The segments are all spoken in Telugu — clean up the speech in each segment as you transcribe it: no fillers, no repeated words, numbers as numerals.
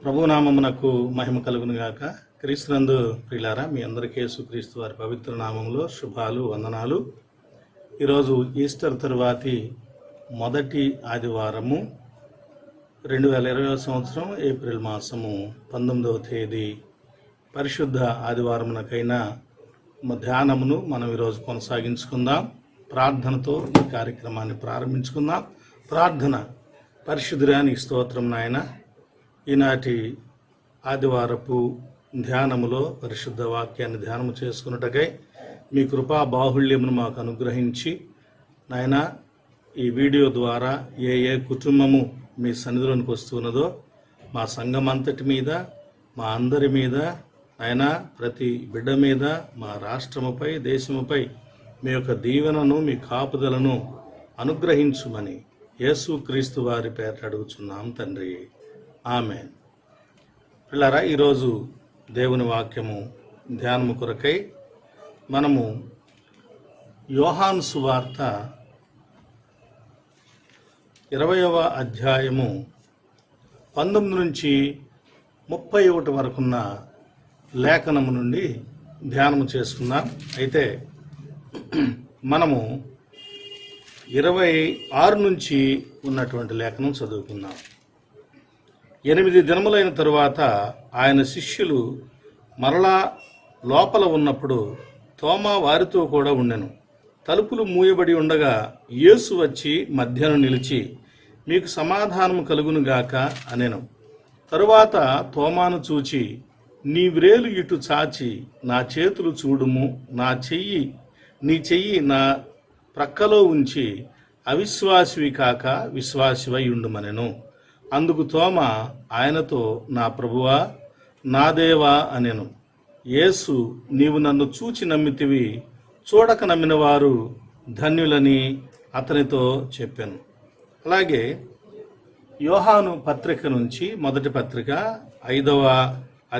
ప్రభునామమునకు మహిమ కలుగును గాక. క్రీస్తునందు ప్రియులారా, మీ అందరికీ యేసుక్రీస్తు వారి పవిత్ర నామంలో శుభాలు, వందనాలు. ఈరోజు ఈస్టర్ తరువాతి మొదటి ఆదివారము, 2020 సంవత్సరం ఏప్రిల్ మాసము 19వ తేదీ పరిశుద్ధ ఆదివారమునకైనా ధ్యానమును మనం ఈరోజు కొనసాగించుకుందాం. ప్రార్థనతో ఈ కార్యక్రమాన్ని ప్రారంభించుకుందాం. ప్రార్థన. పరిశుద్ధుడా, నీ స్తోత్రం నాయన. ఈనాటి ఆదివారపు ధ్యానములో పరిశుద్ధ వాక్యాన్ని ధ్యానము చేసుకున్నటకై మీ కృపా బాహుళ్యమును మాకు అనుగ్రహించి నాయన, ఈ వీడియో ద్వారా ఏ కుటుంబము మీ సన్నిధిలోనికి వస్తున్నదో మా సంఘం అంతటి మీద, మా అందరి మీద నాయన, ప్రతి బిడ్డ మీద, మా రాష్ట్రముపై, దేశముపై మీ యొక్క దీవెనను, మీ కాపుదలను అనుగ్రహించుమని యేసుక్రీస్తు వారి పేరిట అడుగుచున్నాం తండ్రి. ఆమేన్. పిల్లరా, ఈరోజు దేవుని వాక్యము ధ్యానము కొరకై మనము యోహాను సువార్త 20వ అధ్యాయము 19 నుంచి 31 వరకున్న లేఖనము నుండి ధ్యానము చేసుకుందాం. అయితే మనము 26 నుంచి ఉన్నటువంటి లేఖనం చదువుకుందాం. 8 దినములైన తరువాత ఆయన శిష్యులు మరలా లోపల ఉన్నప్పుడు తోమా వారితో కూడా ఉండెను. తలుపులు మూయబడి ఉండగా యేసు వచ్చి మధ్యన నిలిచి, మీకు సమాధానము కలుగునుగాక అనెను. తరువాత తోమాను చూచి, నీ వ్రేలు ఇటు చాచి నా చేతులు చూడుము, నీ చెయ్యి నా ప్రక్కలో ఉంచి అవిశ్వాసివి కాక విశ్వాసివై ఉండుమనెను. అందుకు తోమా ఆయనతో, నా ప్రభువా, నా దేవా అనెను. యేసు, నీవు నన్ను చూచి నమ్మితివి, చూడక నమ్మిన వారు ధన్యులని అతనితో చెప్పాను. అలాగే యోహాను పత్రిక నుంచి మొదటి పత్రిక 5వ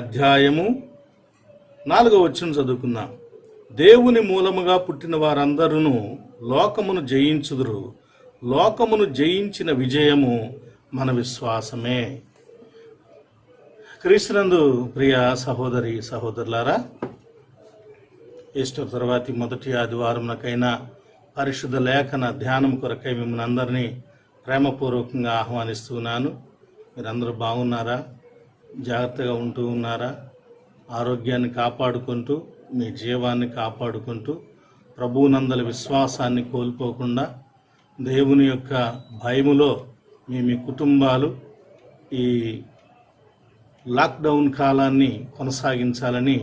అధ్యాయము 4వ వచనం చదువుకుందాం. దేవుని మూలముగా పుట్టిన వారందరూ లోకమును జయించుదురు, లోకమును జయించిన విజయము మన విశ్వాసమే. క్రీస్తునందు ప్రియ సహోదరి సహోదరులారా, ఈస్టర్ తర్వాతి మొదటి ఆదివారంకైనా పరిశుద్ధ లేఖన ధ్యానం కొరకై మిమ్మల్ని అందరినీ ప్రేమపూర్వకంగా ఆహ్వానిస్తున్నాను. మీరందరూ బాగున్నారా? జాగ్రత్తగా ఉంటూ ఉన్నారా? ఆరోగ్యాన్ని కాపాడుకుంటూ, మీ జీవాన్ని కాపాడుకుంటూ, ప్రభువునందల విశ్వాసాన్ని కోల్పోకుండా, దేవుని యొక్క భయములో మీ కుటుంబాలు ఈ లాక్డౌన్ కాలాన్ని కొనసాగించాలని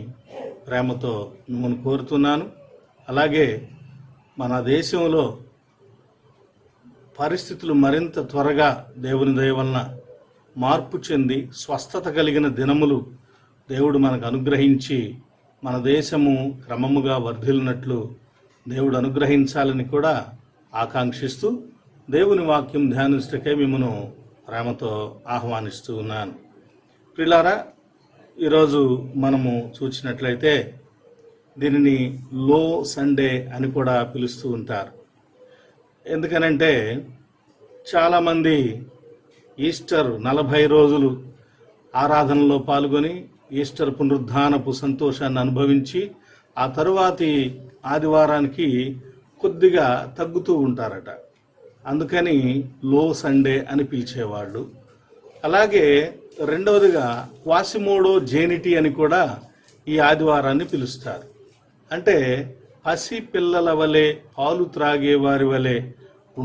ప్రేమతో మిమ్మల్ని కోరుతున్నాను. అలాగే మన దేశంలో పరిస్థితులు మరింత త్వరగా దేవుని దయ వలన మార్పు చెంది స్వస్థత కలిగిన దినములు దేవుడు మనకు అనుగ్రహించి మన దేశము క్రమముగా వర్ధిల్లినట్లు దేవుడు అనుగ్రహించాలని కూడా ఆకాంక్షిస్తూ దేవుని వాక్యం ధ్యానించటకై మిమ్మను ప్రేమతో ఆహ్వానిస్తూ ఉన్నాను. ప్రియులారా, ఈరోజు మనము చూసినట్లయితే దీనిని లో సండే అని కూడా పిలుస్తూ ఉంటారు. ఎందుకనంటే చాలామంది ఈస్టర్ 40 రోజులు ఆరాధనలో పాల్గొని ఈస్టర్ పునరుద్ధానపు సంతోషాన్ని అనుభవించి ఆ తరువాతి ఆదివారానికి కొద్దిగా తగ్గుతూ ఉంటారట. అందుకని లో సండే అని పిలిచేవాళ్ళు. అలాగే రెండవదిగా క్వాసిమోడో జేనిటీ అని కూడా ఈ ఆదివారాన్ని పిలుస్తారు. అంటే పసి పిల్లల వలె, పాలు త్రాగేవారి వలె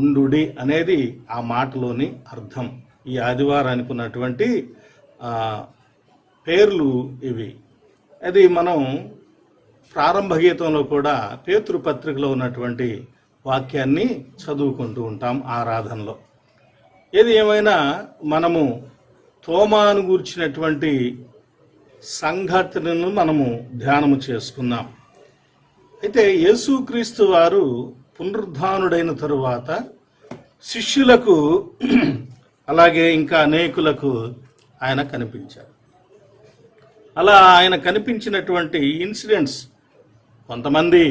ఉండుడి అనేది ఆ మాటలోని అర్థం. ఈ ఆదివారానికి ఉన్నటువంటి పేర్లు ఇవి. అది మనం ప్రారంభ గీతంలో కూడా పేతురు పత్రికలో ఉన్నటువంటి వాక్యాన్ని చదువుకుంటూ ఉంటాం ఆరాధనలో. ఏది ఏమైనా మనము తోమాను గూర్చినటువంటి సంఘటనను మనము ధ్యానము చేసుకున్నాం. అయితే యేసుక్రీస్తు వారు పునరుద్ధానుడైన తరువాత శిష్యులకు అలాగే ఇంకా అనేకులకు ఆయన కనిపించారు. అలా ఆయన కనిపించినటువంటి ఇన్సిడెంట్స్, కొంతమంది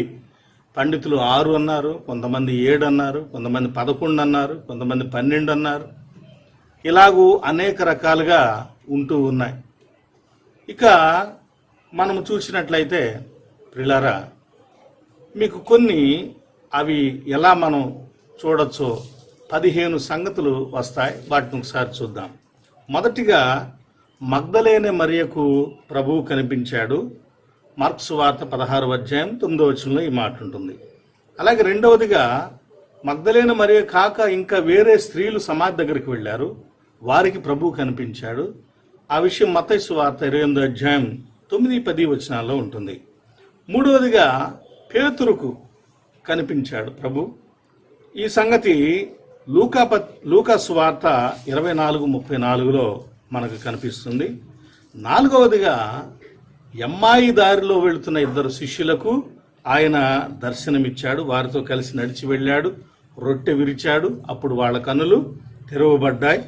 పండితులు 6 అన్నారు, కొంతమంది 7 అన్నారు, కొంతమంది 11 అన్నారు, కొంతమంది 12 అన్నారు. ఇలాగూ అనేక రకాలుగా ఉంటూ ఉన్నాయి. ఇక మనము చూసినట్లయితే ప్రియులారా, మీకు కొన్ని అవి ఎలా మనం చూడొచ్చో 15 సంగతులు వస్తాయి. వాటిని ఒకసారి చూద్దాం. మొదటిగా మగ్దలేనే మరియకు ప్రభువు కనిపించాడు. మార్క్సు వార్త 16వ అధ్యాయం 9వ వచనంలో ఈ మాట ఉంటుంది. అలాగే రెండవదిగా మగ్దలేనే మరియ కాక ఇంకా వేరే స్త్రీలు సమాధి దగ్గరికి వెళ్ళారు, వారికి ప్రభువు కనిపించాడు. ఆ విషయం మత్తయి సువార్త 28వ అధ్యాయం 9-10 వచనాల్లో ఉంటుంది. మూడవదిగా పేతురుకు కనిపించాడు ప్రభు. ఈ సంగతి లూకా సువార్త 24:34లో మనకు కనిపిస్తుంది. నాలుగవదిగా ఎమ్మాయి దారిలో వెళుతున్న 2 శిష్యులకు ఆయన దర్శనమిచ్చాడు. వారితో కలిసి నడిచి వెళ్ళాడు, రొట్టె విరిచాడు, అప్పుడు వాళ్ళ కన్నులు తెరవబడ్డాయి.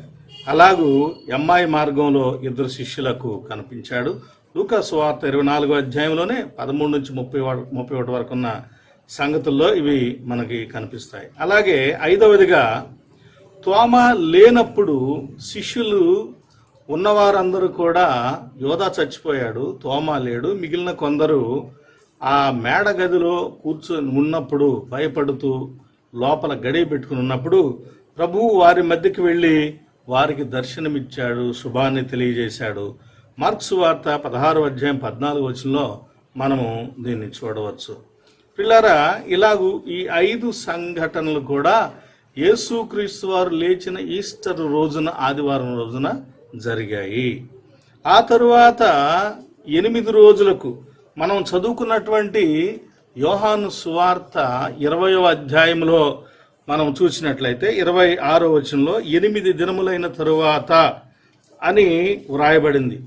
అలాగూ ఎమ్మాయి మార్గంలో 2 శిష్యులకు కనిపించాడు. లూకా సువార్త 24వ అధ్యాయంలోనే 13 నుంచి 31 వరకు ఉన్న సంగతుల్లో ఇవి మనకి కనిపిస్తాయి. అలాగే ఐదవదిగా తోమా లేనప్పుడు శిష్యులు ఉన్నవారందరూ కూడా, యోధా చచ్చిపోయాడు, తోమా లేడు, మిగిలిన కొందరు ఆ మేడ గదిలో కూర్చొని ఉన్నప్పుడు భయపడుతూ లోపల గడియ పెట్టుకుని ఉన్నప్పుడు ప్రభువు వారి మధ్యకి వెళ్ళి వారికి దర్శనమిచ్చాడు, శుభాన్ని తెలియజేశాడు. మార్క్సు వార్త 16వ అధ్యాయం 14వ వచనంలో మనము దీన్ని చూడవచ్చు. పిల్లరా, ఇలాగూ ఈ 5 సంఘటనలు కూడా యేసుక్రీస్తు వారు లేచిన ఈస్టర్ రోజున, ఆదివారం రోజున జరిగాయి. ఆ తరువాత 8 రోజులకు మనం చదువుకున్నటువంటి యోహాను సువార్త 20వ అధ్యాయంలో మనం చూసినట్లయితే 26వ వచనంలో 8 దినములైన తరువాత అని వ్రాయబడింది.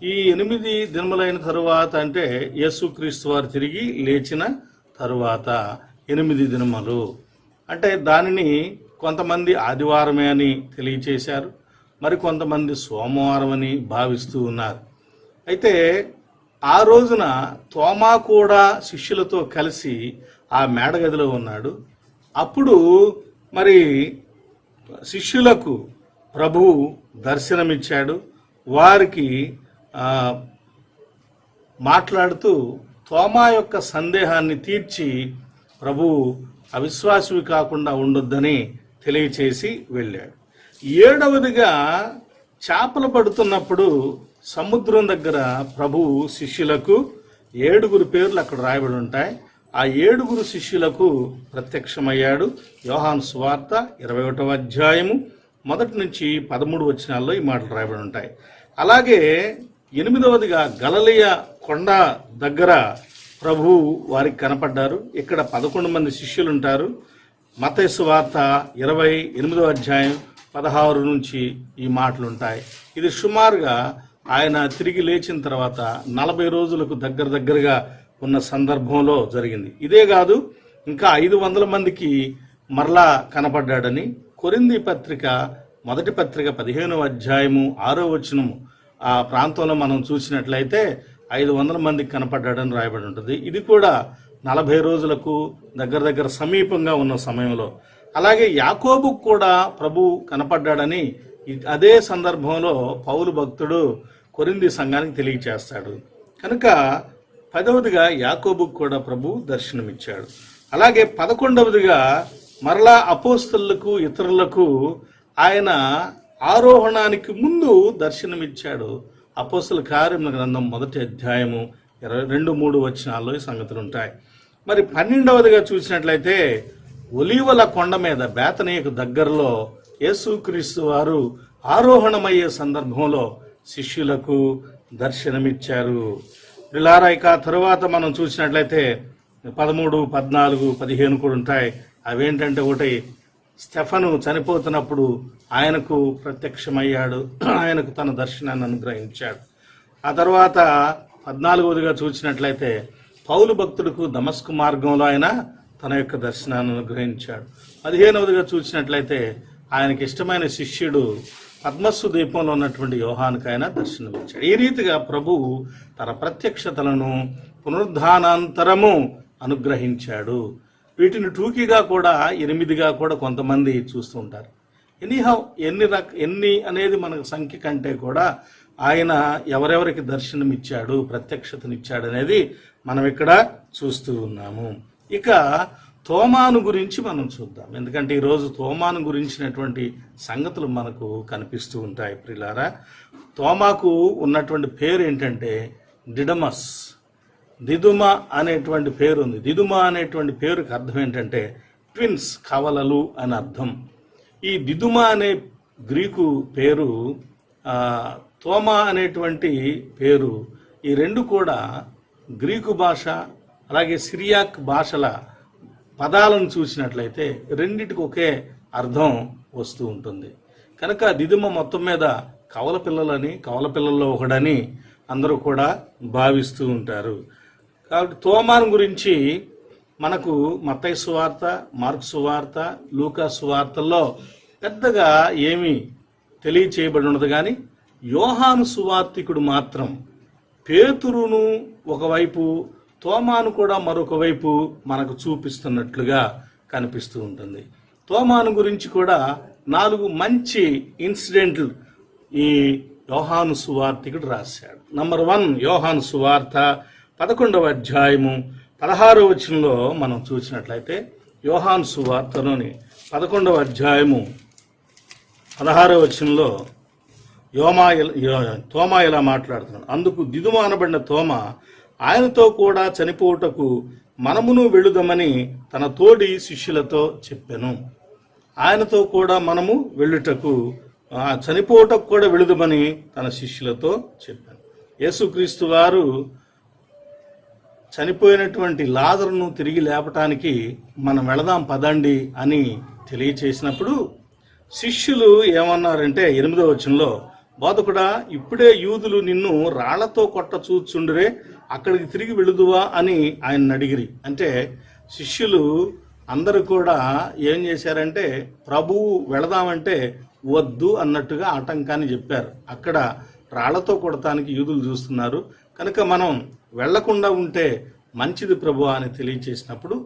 ఈ 8 దినములైన తరువాత అంటే యేసుక్రీస్తు వారు తిరిగి లేచిన తరువాత 8 దినములు అంటే దానిని కొంతమంది ఆదివారమే అని తెలియచేశారు, మరి కొంతమంది సోమవారం అని భావిస్తూ ఉన్నారు. అయితే ఆ రోజున తోమా కూడా శిష్యులతో కలిసి ఆ మేడగదిలో ఉన్నాడు. అప్పుడు మరి శిష్యులకు ప్రభువు దర్శనమిచ్చాడు. వారికి మాట్లాడుతూ తోమా యొక్క సందేహాన్ని తీర్చి ప్రభువు అవిశ్వాసివి కాకుండా ఉండొద్దని తెలియచేసి వెళ్ళాడు. 7వదిగా చేపలు పడుతున్నప్పుడు సముద్రం దగ్గర ప్రభువు శిష్యులకు 7 పేర్లు అక్కడ రాయబడి ఉంటాయి. ఆ 7 శిష్యులకు ప్రత్యక్షమయ్యాడు. యోహాను సువార్త 21వ అధ్యాయము 1 నుంచి 13 వచనాల్లో ఈ మాటలు రాయబడి ఉంటాయి. అలాగే 8వదిగా గలిలయ కొండ దగ్గర ప్రభువు వారికి కనపడ్డారు. ఇక్కడ 11 మంది శిష్యులు ఉంటారు. మత్తయి సువార్త 28వ అధ్యాయం 16 నుంచి ఈ మాటలు ఉంటాయి. ఇది సుమారుగా ఆయన తిరిగి లేచిన తర్వాత 40 రోజులకు దగ్గరగా ఉన్న సందర్భంలో జరిగింది. ఇదే కాదు, ఇంకా 500 మందికి మరలా కనపడ్డాడని కొరింథీ పత్రిక 1వ పత్రిక 15వ అధ్యాయము 6వ వచనము ఆ ప్రాంతంలో మనం చూసినట్లయితే 500 మందికి కనపడ్డాడని రాయబడి ఉంటుంది. ఇది కూడా 40 రోజులకు దగ్గర సమీపంగా ఉన్న సమయంలో. అలాగే యాకోబుకు కూడా ప్రభు కనపడ్డాడని అదే సందర్భంలో పౌలు భక్తుడు కొరింథీ సంఘానికి తెలియచేస్తాడు. కనుక 10వదిగా యాకోబుకు కూడా ప్రభు దర్శనమిచ్చాడు. అలాగే 11వదిగా మరలా అపోస్తలులకు ఇతరులకు ఆయన ఆరోహణానికి ముందు దర్శనమిచ్చాడు. అపోస్తల కార్యముల గ్రంథం 1వ అధ్యాయము 2-3 వచనాల్లో ఈ సంగతులు ఉంటాయి. మరి 12వదిగా చూసినట్లయితే ఒలీవల కొండ మీద బేతనీయకు దగ్గరలో యేసుక్రీస్తు వారు ఆరోహణమయ్యే సందర్భంలో శిష్యులకు దర్శనమిచ్చారు. పిల్లారా, ఇక తరువాత మనం చూసినట్లయితే 13, 14, 15 కూడా ఉంటాయి. అవేంటంటే ఒకటి స్టెఫను చనిపోతున్నప్పుడు ఆయనకు ప్రత్యక్షమయ్యాడు, ఆయనకు తన దర్శనాన్ని అనుగ్రహించాడు. ఆ తర్వాత 14వదిగా చూసినట్లయితే పౌలు భక్తుడికి దమస్కు మార్గంలో ఆయన తన యొక్క దర్శనాన్ని అనుగ్రహించాడు. 15వదిగా చూసినట్లయితే ఆయనకి ఇష్టమైన శిష్యుడు పద్మస్సు ద్వీపంలో ఉన్నటువంటి యోహానుకు ఆయన దర్శనమిచ్చాడు. ఈ రీతిగా ప్రభువు తన ప్రత్యక్షతలను పునరుద్ధానాంతరము అనుగ్రహించాడు. వీటిని టూకీగా కూడా 8గా కూడా కొంతమంది చూస్తూ ఉంటారు. ఎనీహౌ ఎన్ని అనేది మనకు సంఖ్య కంటే కూడా ఆయన ఎవరెవరికి దర్శనం ఇచ్చాడు, ప్రత్యక్షతనిచ్చాడు అనేది మనం ఇక్కడ చూస్తూ ఉన్నాము. ఇక తోమాను గురించి మనం చూద్దాం. ఎందుకంటే ఈరోజు తోమాను గురించినటువంటి సంగతులు మనకు కనిపిస్తూ ఉంటాయి ప్రియులారా. తోమాకు ఉన్నటువంటి పేరు ఏంటంటే డిడమస్. దిదుమ అనేటువంటి పేరు ఉంది. దిదుమ అనేటువంటి పేరుకి అర్థం ఏంటంటే ట్విన్స్, కవలలు అని అర్థం. ఈ దిదుమ అనే గ్రీకు పేరు, తోమా అనేటువంటి పేరు, ఈ రెండు కూడా గ్రీకు భాష అలాగే సిరియాక్ భాషల పదాలను చూసినట్లయితే రెండిటికి ఒకే అర్థం వస్తూ ఉంటుంది. కనుక దిదుమ మొత్తం మీద కవల పిల్లలని, కవల పిల్లల్లో ఒకడని అందరూ కూడా భావిస్తూ ఉంటారు. కాబట్టి తోమాను గురించి మనకు మత్తయి సువార్త, మార్కు సువార్త, లూకా సువార్తల్లో పెద్దగా ఏమీ తెలియచేయబడి ఉండదు. కానీ యోహాను సువార్తికుడు మాత్రం పేతురును ఒకవైపు, తోమాను కూడా మరొక వైపు మనకు చూపిస్తున్నట్లుగా కనిపిస్తూ ఉంటుంది. తోమాను గురించి కూడా 4 మంచి ఇన్సిడెంట్లు ఈ యోహాను సువార్తికుడు రాశాడు. నంబర్ 1, యోహాను సువార్త 11వ అధ్యాయము 16వ వచనంలో మనం చూసినట్లయితే, యోహాను సువార్తలోని 11వ అధ్యాయము 16వ వచనంలో తోమా ఇలా మాట్లాడుతున్నాడు. అందుకు దిదుమ అనబడిన తోమా ఆయనతో కూడా చనిపోవుటకు మనమును వెళ్ళుదామని తన తోడి శిష్యులతో చెప్పెను. ఆయనతో కూడా మనము వెళ్ళుటకు, చనిపోవటకు కూడా వెళుదామని తన శిష్యులతో చెప్పాను. యేసుక్రీస్తు వారు చనిపోయినటువంటి లాజరును తిరిగి లేపటానికి మనం వెళదాం పదండి అని తెలియచేసినప్పుడు శిష్యులు ఏమన్నారంటే 8వ వచనంలో, బోధకుడా, ఇప్పుడే యూదులు నిన్ను రాళ్లతో కొట్ట చూచుండరే, అక్కడికి తిరిగి వెళుదువా అని ఆయన అడిగిరి. అంటే శిష్యులు అందరూ కూడా ఏం చేశారంటే ప్రభువు వెళదామంటే వద్దు అన్నట్టుగా ఆటంకాన్ని చెప్పారు. అక్కడ రాళ్లతో కొడటానికి యూదులు చూస్తున్నారు, కనుక మనం వెళ్లకుండా ఉంటే మంచిది ప్రభు అని తెలియచేసినప్పుడు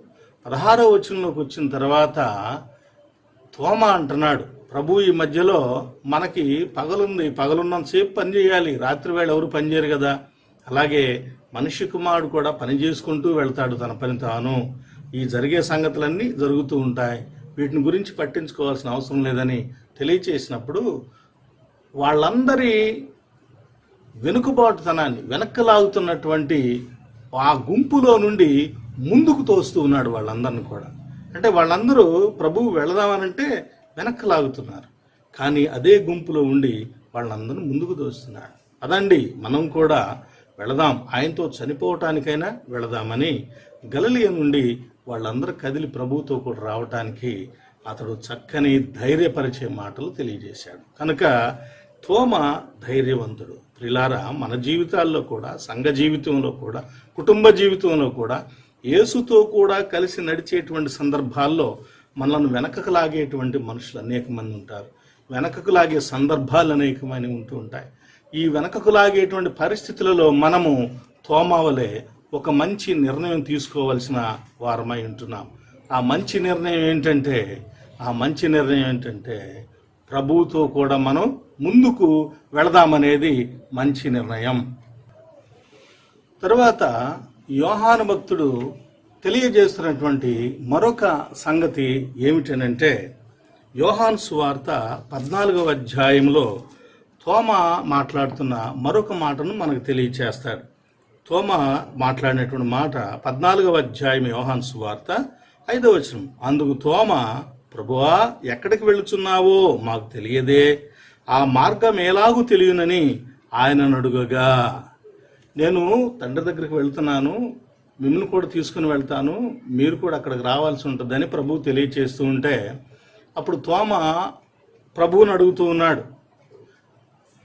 16వ వచనంలోకి వచ్చిన తర్వాత తోమా అంటున్నాడు, ప్రభు ఈ మధ్యలో మనకి పగలుంది, పగలున్నంతసేపు పని చేయాలి, రాత్రి వేళ ఎవరు పని చేయరు కదా, అలాగే మనిషి కుమారుడు కూడా పని చేసుకుంటూ వెళ్తాడు తన పని తాను. ఈ జరిగే సంగతులన్నీ జరుగుతూ ఉంటాయి, వీటిని గురించి పట్టించుకోవాల్సిన అవసరం లేదని తెలియచేసినప్పుడు వాళ్ళందరి వెనుకబాటుతనాన్ని, వెనక్కి లాగుతున్నటువంటి ఆ గుంపులో నుండి ముందుకు తోస్తూ ఉన్నాడు వాళ్ళందరిని కూడా. అంటే వాళ్ళందరూ ప్రభువు వెళదామనంటే వెనక్కి లాగుతున్నారు, కానీ అదే గుంపులో ఉండి వాళ్ళందరూ ముందుకు తోస్తున్నాడు. అదండి మనం కూడా వెళదాం, ఆయనతో చనిపోవటానికైనా వెళదామని గలిలయ నుండి వాళ్ళందరూ కదిలి ప్రభువుతో కూడా రావటానికి అతడు చక్కని ధైర్యపరిచే మాటలు తెలియజేశాడు. కనుక తోమా ధైర్యవంతుడు. ప్రిలారా, మన జీవితాల్లో కూడా, సంఘ జీవితంలో కూడా, కుటుంబ జీవితంలో కూడా యేసుతో కూడా కలిసి నడిచేటువంటి సందర్భాల్లో మనల్ని వెనకకు లాగేటువంటి మనుషులు అనేక మంది ఉంటారు. వెనకకు లాగే సందర్భాలు అనేకమైనవి ఉంటూ ఉంటాయి. ఈ వెనకకు లాగేటువంటి పరిస్థితులలో మనము తోమావలే ఒక మంచి నిర్ణయం తీసుకోవలసిన వారమై ఉంటున్నాం. ఆ మంచి నిర్ణయం ఏంటంటే ప్రభువుతో కూడా మనం ముందుకు వెళదామనేది మంచి నిర్ణయం. తరువాత యోహాను భక్తుడు తెలియజేస్తున్నటువంటి మరొక సంగతి ఏమిటనంటే, యోహాను సువార్త 14వ అధ్యాయంలో తోమా మాట్లాడుతున్న మరొక మాటను మనకు తెలియచేస్తాడు. తోమా మాట్లాడినటువంటి మాట 14వ అధ్యాయం యోహాను సువార్త 5వ వచనం. అందుకు తోమా, ప్రభువా, ఎక్కడికి వెళుచున్నావో మాకు తెలియదే, ఆ మార్గం ఎలాగూ తెలియనని ఆయనను అడుగగా, నేను తండ్రి దగ్గరికి వెళ్తున్నాను, మిమ్మల్ని కూడా తీసుకుని వెళ్తాను, మీరు కూడా అక్కడికి రావాల్సి ఉంటుందని ప్రభువు తెలియచేస్తూ ఉంటే, అప్పుడు తోమా ప్రభువుని అడుగుతూ ఉన్నాడు,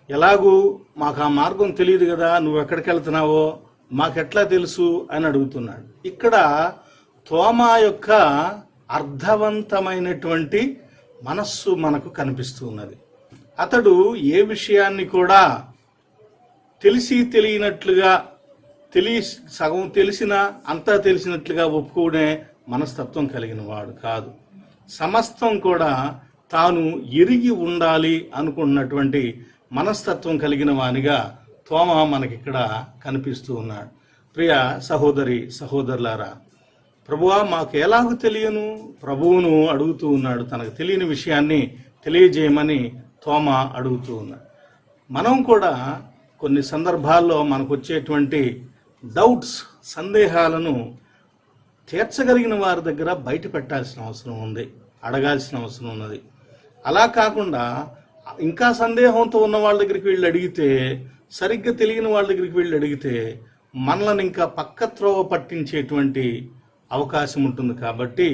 ఎలాగూ మాకు ఆ మార్గం తెలియదు కదా, నువ్వు ఎక్కడికి వెళ్తున్నావో మాకెట్లా తెలుసు అని అడుగుతున్నాడు. ఇక్కడ తోమా యొక్క అర్థవంతమైనటువంటి మనస్సు మనకు కనిపిస్తూ ఉన్నది. అతడు ఏ విషయాన్ని కూడా తెలిసి తెలియనట్లుగా, సగం తెలిసినా అంతా తెలిసినట్లుగా ఒప్పుకునే మనస్తత్వం కలిగిన వాడు కాదు. సమస్తం కూడా తాను ఎరిగి ఉండాలి అనుకున్నటువంటి మనస్తత్వం కలిగిన వానిగా తోమ మనకిక్కడ కనిపిస్తూ ఉన్నాడు. ప్రియ సహోదరి సహోదరులారా, ప్రభువా మాకు ఎలాగూ తెలియను ప్రభువును అడుగుతూ ఉన్నాడు. తనకు తెలియని విషయాన్ని తెలియజేయమని తోమ అడుగుతూ ఉన్నాడు. మనం కూడా కొన్ని సందర్భాల్లో మనకు వచ్చేటువంటి డౌట్స్, సందేహాలను తీర్చగలిగిన వారి దగ్గర బయట పెట్టాల్సిన అవసరం ఉంది, అడగాల్సిన అవసరం ఉన్నది. అలా కాకుండా ఇంకా సందేహంతో ఉన్న వాళ్ళ దగ్గరికి వెళ్ళి అడిగితే, సరిగ్గా తెలియని వాళ్ళ దగ్గరికి వెళ్ళి అడిగితే మనల్ని ఇంకా పక్కత్రోవ పట్టించేటువంటి అవకాశం ఉంటుంది. కాబట్టి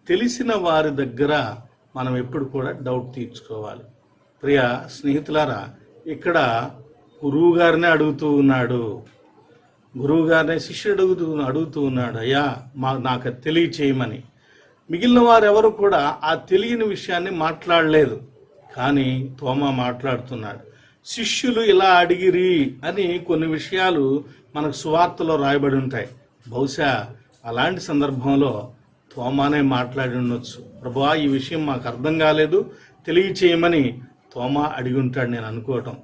తెలిసిన వారి దగ్గర మనం ఎప్పుడు కూడా డౌట్ తీర్చుకోవాలి. ప్రియ స్నేహితులారా, ఇక్కడ గురువు గారినే అడుగుతూ ఉన్నాడు. గురువు గారినే శిష్యుడు అడుగుతూ ఉన్నాడు, అయ్యా నాకు తెలియచేయమని. మిగిలిన వారు ఎవరు కూడా ఆ తెలియని విషయాన్ని మాట్లాడలేదు. కానీ తోమ మాట్లాడుతున్నాడు. శిష్యులు ఇలా అడిగిరి అని కొన్ని విషయాలు మనకు సువార్తలో రాయబడి ఉంటాయి. బహుశా అలాంటి సందర్భంలో తోమానే మాట్లాడి ఉండొచ్చు. ప్రభువా, ఈ విషయం మాకు అర్థం కాలేదు, తెలియచేయమని తోమ అడిగి ఉంటాడు నేను అనుకోవటం.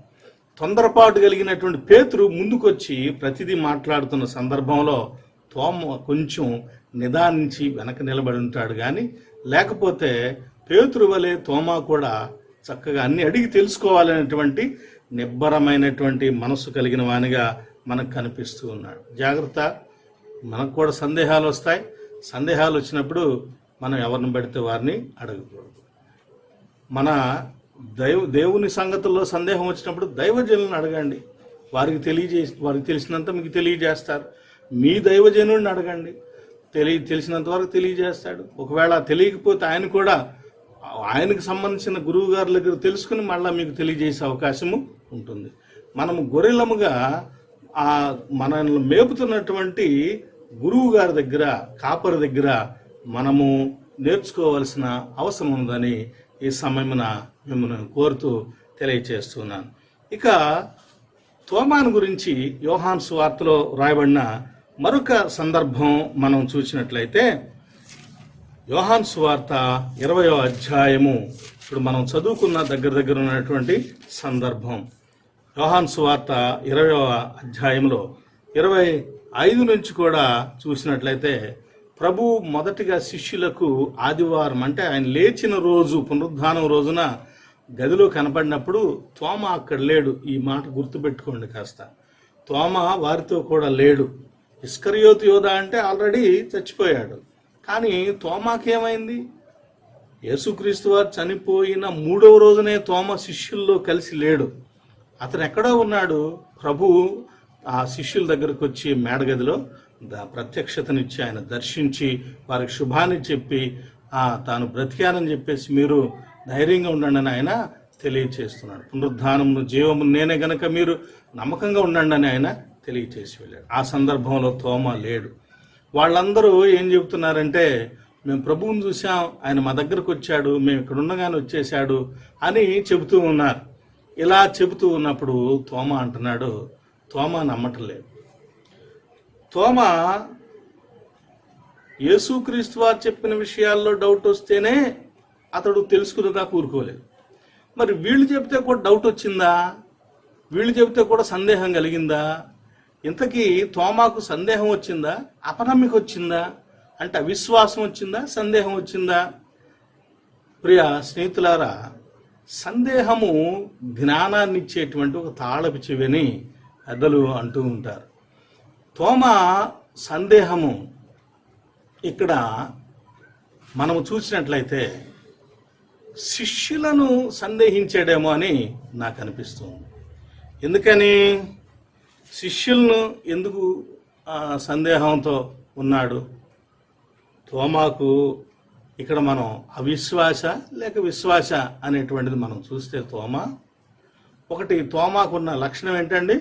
తొందరపాటు కలిగినటువంటి పేతురు ముందుకొచ్చి ప్రతిదీ మాట్లాడుతున్న సందర్భంలో తోమ కొంచెం నిదానించి వెనక నిలబడి ఉంటాడు. కానీ లేకపోతే పేతురు వలె తోమ కూడా చక్కగా అన్ని అడిగి తెలుసుకోవాలనేటువంటి నిబ్బరమైనటువంటి మనసు కలిగిన వానిగా మనకు కనిపిస్తూ ఉన్నాడు. జాగ్రత్త, మనకు కూడా సందేహాలు వస్తాయి. సందేహాలు వచ్చినప్పుడు మనం ఎవరిని పడితే వారిని అడగకూడదు. మన దేవుని సంగతుల్లో సందేహం వచ్చినప్పుడు దైవజనులను అడగండి. వారికి తెలిసినంత మీకు తెలియజేస్తారు. మీ దైవజనుడిని అడగండి, తెలిసినంత వరకు తెలియజేస్తాడు. ఒకవేళ తెలియకపోతే ఆయన కూడా ఆయనకు సంబంధించిన గురువు గారి దగ్గర తెలుసుకుని మళ్ళీ మీకు తెలియజేసే అవకాశము ఉంటుంది. మనము గొర్రెలముగా మనల్ని మేపుతున్నటువంటి గురువు గారి దగ్గర, కాపరి దగ్గర మనము నేర్చుకోవాల్సిన అవసరం ఉందని ఈ సమయమున మిమ్మల్ని కోరుతూ తెలియచేస్తున్నాను. ఇక తోమాను గురించి యోహాను సువార్తలో రాయబడిన మరొక సందర్భం మనం చూసినట్లయితే, యోహాను సువార్త 20వ అధ్యాయము, ఇప్పుడు మనం చదువుకున్న దగ్గర ఉన్నటువంటి సందర్భం. యోహాను సువార్త 20వ అధ్యాయంలో 25 నుంచి కూడా చూసినట్లయితే, ప్రభు మొదటిగా శిష్యులకు ఆదివారం అంటే ఆయన లేచిన రోజు, పునరుద్ధానం రోజున గదిలో కనపడినప్పుడు తోమ అక్కడ లేడు. ఈ మాట గుర్తుపెట్టుకోండి కాస్త. తోమ వారితో కూడా లేడు. ఇస్కరియోతు యోధ అంటే ఆల్రెడీ చచ్చిపోయాడు. కానీ తోమాకేమైంది? యేసుక్రీస్తు వారు చనిపోయిన 3వ రోజునే తోమ శిష్యుల్లో కలిసి లేడు. అతను ఎక్కడో ఉన్నాడు. ప్రభు ఆ శిష్యుల దగ్గరకు వచ్చి మేడగదిలో ప్రత్యక్షతనిచ్చి ఆయన దర్శించి వారికి శుభాన్ని చెప్పి తాను బ్రతికానని చెప్పేసి మీరు ధైర్యంగా ఉండండి అని ఆయన తెలియచేస్తున్నాడు. పునరుద్ధానమును జీవము నేనే గనక మీరు నమ్మకంగా ఉండండి అని ఆయన తెలియచేసి వెళ్ళాడు. ఆ సందర్భంలో తోమ లేడు. వాళ్ళందరూ ఏం చెబుతున్నారంటే, మేము ప్రభువుని చూసాం, ఆయన మా దగ్గరకు వచ్చాడు, మేము ఇక్కడ ఉండగానే వచ్చేసాడు అని చెబుతూ ఉన్నారు. ఇలా చెబుతూ ఉన్నప్పుడు తోమ అంటున్నాడు, తోమ నమ్మటం లేదు. తోమ యేసుక్రీస్తు వారు చెప్పిన విషయాల్లో డౌట్ వస్తేనే అతడు తెలుసుకునేదా కూరుకోలేదు. మరి వీళ్ళు చెబితే కూడా డౌట్ వచ్చిందా? వీళ్ళు చెబితే కూడా సందేహం కలిగిందా? ఇంతకీ తోమాకు సందేహం వచ్చిందా? అపనమ్మిక వచ్చిందా? అంటే అవిశ్వాసం వచ్చిందా? సందేహం వచ్చిందా? ప్రియ స్నేహితులారా, సందేహము జ్ఞానాన్ని ఇచ్చేటువంటి ఒక తాళపు చెవిని పెద్దలు అంటూ ఉంటారు. తోమ సందేహము ఇక్కడ మనము చూసినట్లయితే శిష్యులను సందేహించాడేమో అని నాకు అనిపిస్తుంది. ఎందుకని శిష్యులను ఎందుకు సందేహంతో ఉన్నాడు? తోమాకు ఇక్కడ మనం అవిశ్వాస లేక విశ్వాస అనేటువంటిది మనం చూస్తే తోమాకున్న లక్షణం ఏంటండి?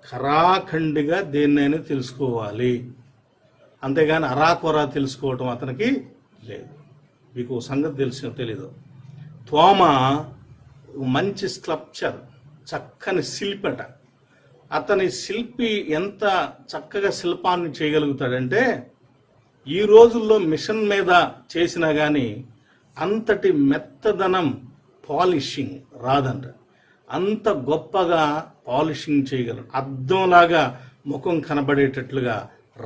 ఖరాఖండిగా దేన్నైనా తెలుసుకోవాలి, అంతేగాని అరాకొరా తెలుసుకోవటం అతనికి లేదు. మీకు సంగతి తెలీదు. తోమ మంచి స్కల్ప్చర్, చక్కని శిల్పట. అతని శిల్పి ఎంత చక్కగా శిల్పాన్ని చేయగలుగుతాడంటే, ఈ రోజుల్లో మిషన్ మీద చేసినా కానీ అంతటి మెత్తదనం పాలిషింగ్ రాదంట. అంత గొప్పగా పాలిషింగ్ చేయగలరు. అద్దంలాగా ముఖం కనబడేటట్లుగా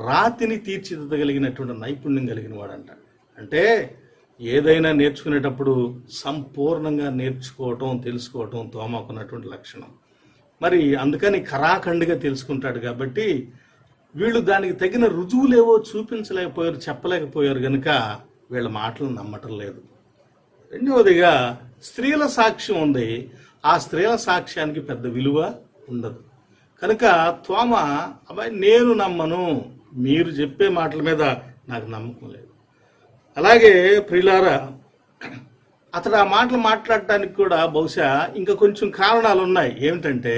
రాతిని తీర్చిదిద్దగలిగినటువంటి నైపుణ్యం కలిగిన వాడంట. అంటే ఏదైనా నేర్చుకునేటప్పుడు సంపూర్ణంగా నేర్చుకోవటం, తెలుసుకోవటం తోమాకున్నటువంటి లక్షణం. మరి అందుకని ఖరాఖండిగా తెలుసుకుంటాడు. కాబట్టి వీళ్ళు దానికి తగిన రుజువులేవో చూపించలేకపోయారు, చెప్పలేకపోయారు కనుక వీళ్ళ మాటలు నమ్మటం లేదు. రెండవదిగా స్త్రీల సాక్ష్యం ఉంది. ఆ స్త్రీల సాక్ష్యానికి పెద్ద విలువ ఉండదు కనుక తోమ అబ్బాయి నేను నమ్మను, మీరు చెప్పే మాటల మీద నాకు నమ్మకం లేదు. అలాగే ప్రియులారా, అతడు ఆ మాటలు మాట్లాడటానికి కూడా బహుశా ఇంకా కొంచెం కారణాలు ఉన్నాయి. ఏమిటంటే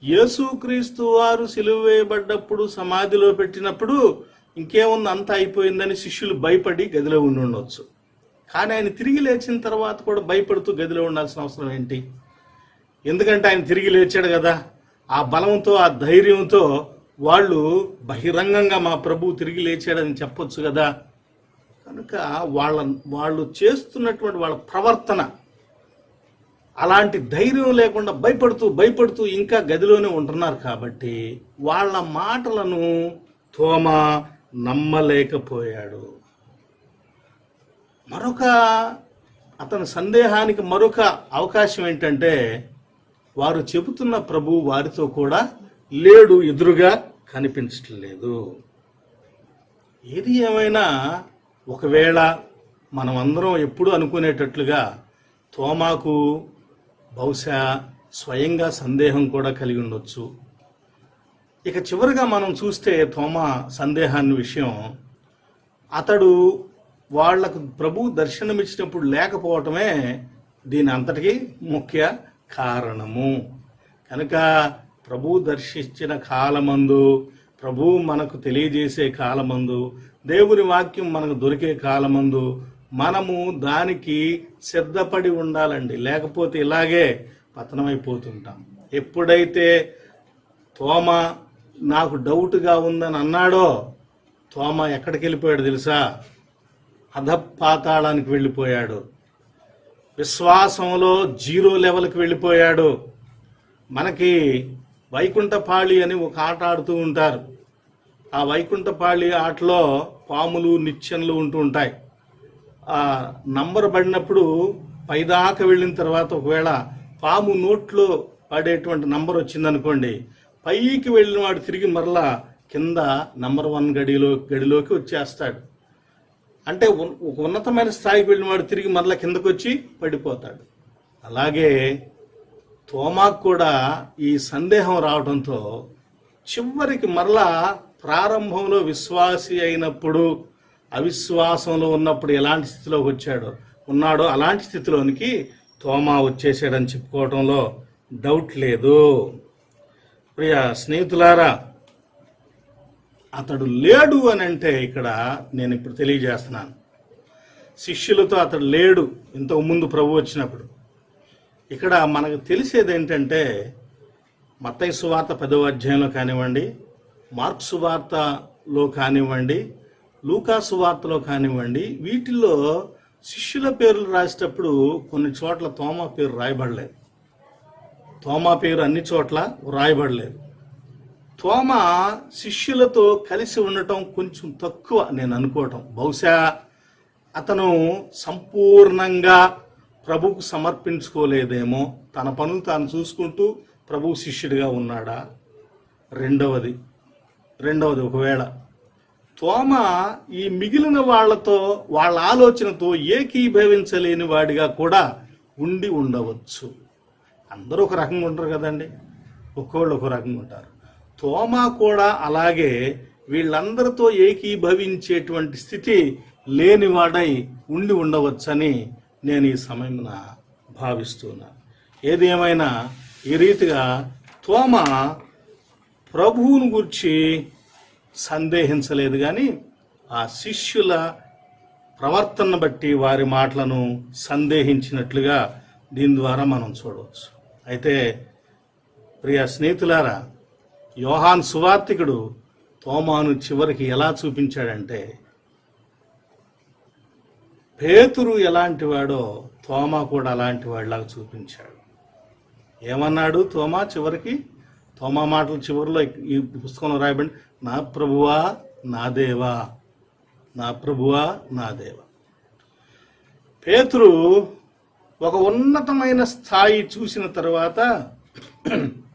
యేసుక్రీస్తు వారు సిలువ వేయబడ్డప్పుడు సమాధిలో పెట్టినప్పుడు ఇంకేముంది అంతా అయిపోయిందని శిష్యులు భయపడి గదిలో ఉండి ఉండవచ్చు. కానీ ఆయన తిరిగి లేచిన తర్వాత కూడా భయపడుతూ గదిలో ఉండాల్సిన అవసరం ఏంటి? ఎందుకంటే ఆయన తిరిగి లేచాడు కదా. ఆ బలంతో, ఆ ధైర్యంతో వాళ్ళు బహిరంగంగా మా ప్రభువు తిరిగి లేచాడని చెప్పొచ్చు కదా. కనుక వాళ్ళు చేస్తున్నటువంటి వాళ్ళ ప్రవర్తన అలాంటి ధైర్యం లేకుండా భయపడుతూ ఇంకా గదిలోనే ఉంటున్నారు. కాబట్టి వాళ్ళ మాటలను తోమ నమ్మలేకపోయాడు. అతని సందేహానికి మరొక అవకాశం ఏంటంటే వారు చెబుతున్న ప్రభు వారితో కూడా లేడు, ఎదురుగా కనిపించటం లేదు. ఏది ఏమైనా ఒకవేళ మనం అందరం ఎప్పుడు అనుకునేటట్లుగా తోమాకు బహుశా స్వయంగా సందేహం కూడా కలిగి ఉండొచ్చు. ఇక చివరిగా మనం చూస్తే తోమా సందేహాన్ని విషయం, అతడు వాళ్లకు ప్రభు దర్శనమిచ్చినప్పుడు లేకపోవటమే దీని అంతటికి ముఖ్య కారణము. కనుక ప్రభు దర్శించిన కాలమందు, ప్రభు మనకు తెలియజేసే కాలమందు, దేవుని వాక్యం మనకు దొరికే కాలమందు మనము దానికి సిద్ధపడి ఉండాలండి. లేకపోతే ఇలాగే పతనమైపోతుంటాం. ఎప్పుడైతే తోమ నాకు డౌట్గా ఉందని అన్నాడో, తోమ ఎక్కడికి వెళ్ళిపోయాడు తెలుసా? అధపాతాళానికి వెళ్ళిపోయాడు. విశ్వాసంలో 0 లెవెల్కి వెళ్ళిపోయాడు. మనకి వైకుంఠపాళి అని ఒక ఆట ఆడుతూ ఉంటారు. ఆ వైకుంఠపాళి ఆటలో పాములు, నిచ్చెనలు ఉంటూ ఉంటాయి. ఆ నంబర్ పడినప్పుడు పైదాకా వెళ్ళిన తర్వాత ఒకవేళ పాము నోట్లో పడేటువంటి నంబర్ వచ్చిందనుకోండి, పైకి వెళ్ళిన వాడు తిరిగి మరలా కింద నంబర్ 1 గడిలోకి వచ్చేస్తాడు. అంటే ఒక ఉన్నతమైన స్థాయికి వెళ్ళిన వాడు తిరిగి మరలా కిందకు వచ్చి పడిపోతాడు. అలాగే తోమాకు కూడా ఈ సందేహం రావడంతో చివరికి మరలా ప్రారంభంలో విశ్వాసి అయినప్పుడు అవిశ్వాసంలో ఉన్నప్పుడు ఎలాంటి స్థితిలోకి ఉన్నాడో అలాంటి స్థితిలోనికి తోమా వచ్చేసాడని చెప్పుకోవడంలో డౌట్ లేదు. ప్రియ స్నేహితులారా, అతడు లేడు అని అంటే ఇక్కడ నేను ఇప్పుడు తెలియజేస్తున్నాను. శిష్యులతో అతడు లేడు ఇంతకు ముందు ప్రభు వచ్చినప్పుడు. ఇక్కడ మనకు తెలిసేది ఏంటంటే మత్తయి సువార్త 10వ అధ్యాయంలో కానివ్వండి, మార్కు సువార్తలో కానివ్వండి, లూకా సువార్తలో కానివ్వండి, వీటిల్లో శిష్యుల పేర్లు రాసేటప్పుడు కొన్ని చోట్ల తోమా పేరు రాయబడలేదు. తోమా పేరు అన్ని చోట్ల రాయబడలేదు. తోమా శిష్యులతో కలిసి ఉండటం కొంచెం తక్కువ నేను అనుకోవటం. బహుశా అతను సంపూర్ణంగా ప్రభువుకు సమర్పించుకోలేదేమో, తన పనులు తాను చూసుకుంటూ ప్రభు శిష్యుడిగా ఉన్నాడా? రెండవది ఒకవేళ తోమా ఈ మిగిలిన వాళ్లతో, వాళ్ళ ఆలోచనతో ఏకీభవించలేని వాడిగా కూడా ఉండి ఉండవచ్చు. అందరూ ఒక రకంగా ఉంటారు కదండి, ఒక్కోళ్ళు ఒక రకంగా ఉంటారు. తోమా కూడా అలాగే వీళ్ళందరితో ఏకీభవించేటువంటి స్థితి లేనివాడై ఉండి ఉండవచ్చని నేను ఈ సమయమున భావిస్తున్నాను. ఏది ఏమైనా ఈ రీతిగా తోమా ప్రభువును గురించి సందేహించలేదు, కానీ ఆ శిష్యుల ప్రవర్తన బట్టి వారి మాటలను సందేహించినట్లుగా దీని ద్వారా మనం చూడవచ్చు. అయితే ప్రియ స్నేహితులారా, యోహాను సువార్తికుడు తోమాను చివరికి ఎలా చూపించాడంటే, పేతురు ఎలాంటి వాడో తోమా కూడా అలాంటి వాడిలాగా చూపించాడు. ఏమన్నాడు తోమా చివరికి? తోమా మాటలు చివరిలో ఈ పుస్తకంలో రాయబడి, నా ప్రభువా నా దేవా, నా ప్రభువా నా దేవా. పేతురు ఒక ఉన్నతమైన స్థాయి చూసిన తర్వాత,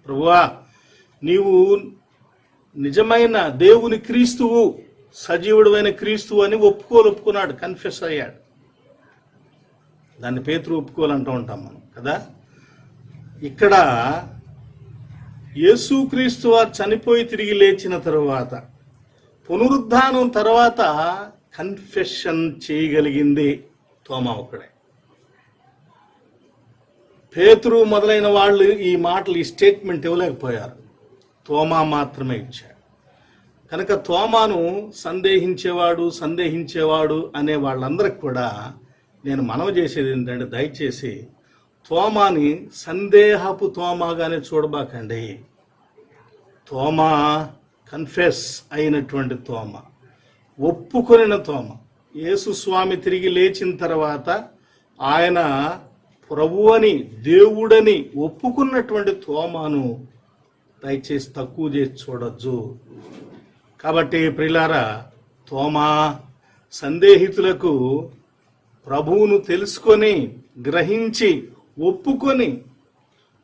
ప్రభువా నీవు నిజమైన దేవుని క్రీస్తువు, సజీవుడమైన క్రీస్తువు అని ఒప్పుకున్నాడు, కన్ఫెస్ అయ్యాడు. దాన్ని పేతురు ఒప్పుకోవాలంటూ ఉంటాం మనం కదా. ఇక్కడ యేసుక్రీస్తు వారు చనిపోయి తిరిగి లేచిన తరువాత, పునరుద్ధానం తర్వాత కన్ఫెషన్ చేయగలిగింది తోమా ఒక్కడే. పేతురు మొదలైన వాళ్ళు ఈ మాటలు, ఈ స్టేట్మెంట్ ఇవ్వలేకపోయారు. తోమా మాత్రమే ఇచ్చాడు. కనుక తోమాను సందేహించేవాడు అనే వాళ్ళందరికి కూడా నేను మనవి చేసేది ఏంటంటే, దయచేసి తోమాని సందేహపు తోమాగానే చూడబాకండి. తోమా కన్ఫెస్ అయినటువంటి తోమ, ఒప్పుకొనిన తోమ, యేసు స్వామి తిరిగి లేచిన తర్వాత ఆయన ప్రభువని దేవుడని ఒప్పుకున్నటువంటి తోమాను దయచేసి తక్కువ చేసి చూడొద్దు. కాబట్టి ప్రియులారా, తోమా సందేహితులకు ప్రభువును తెలుసుకొని, గ్రహించి, ఒప్పుకొని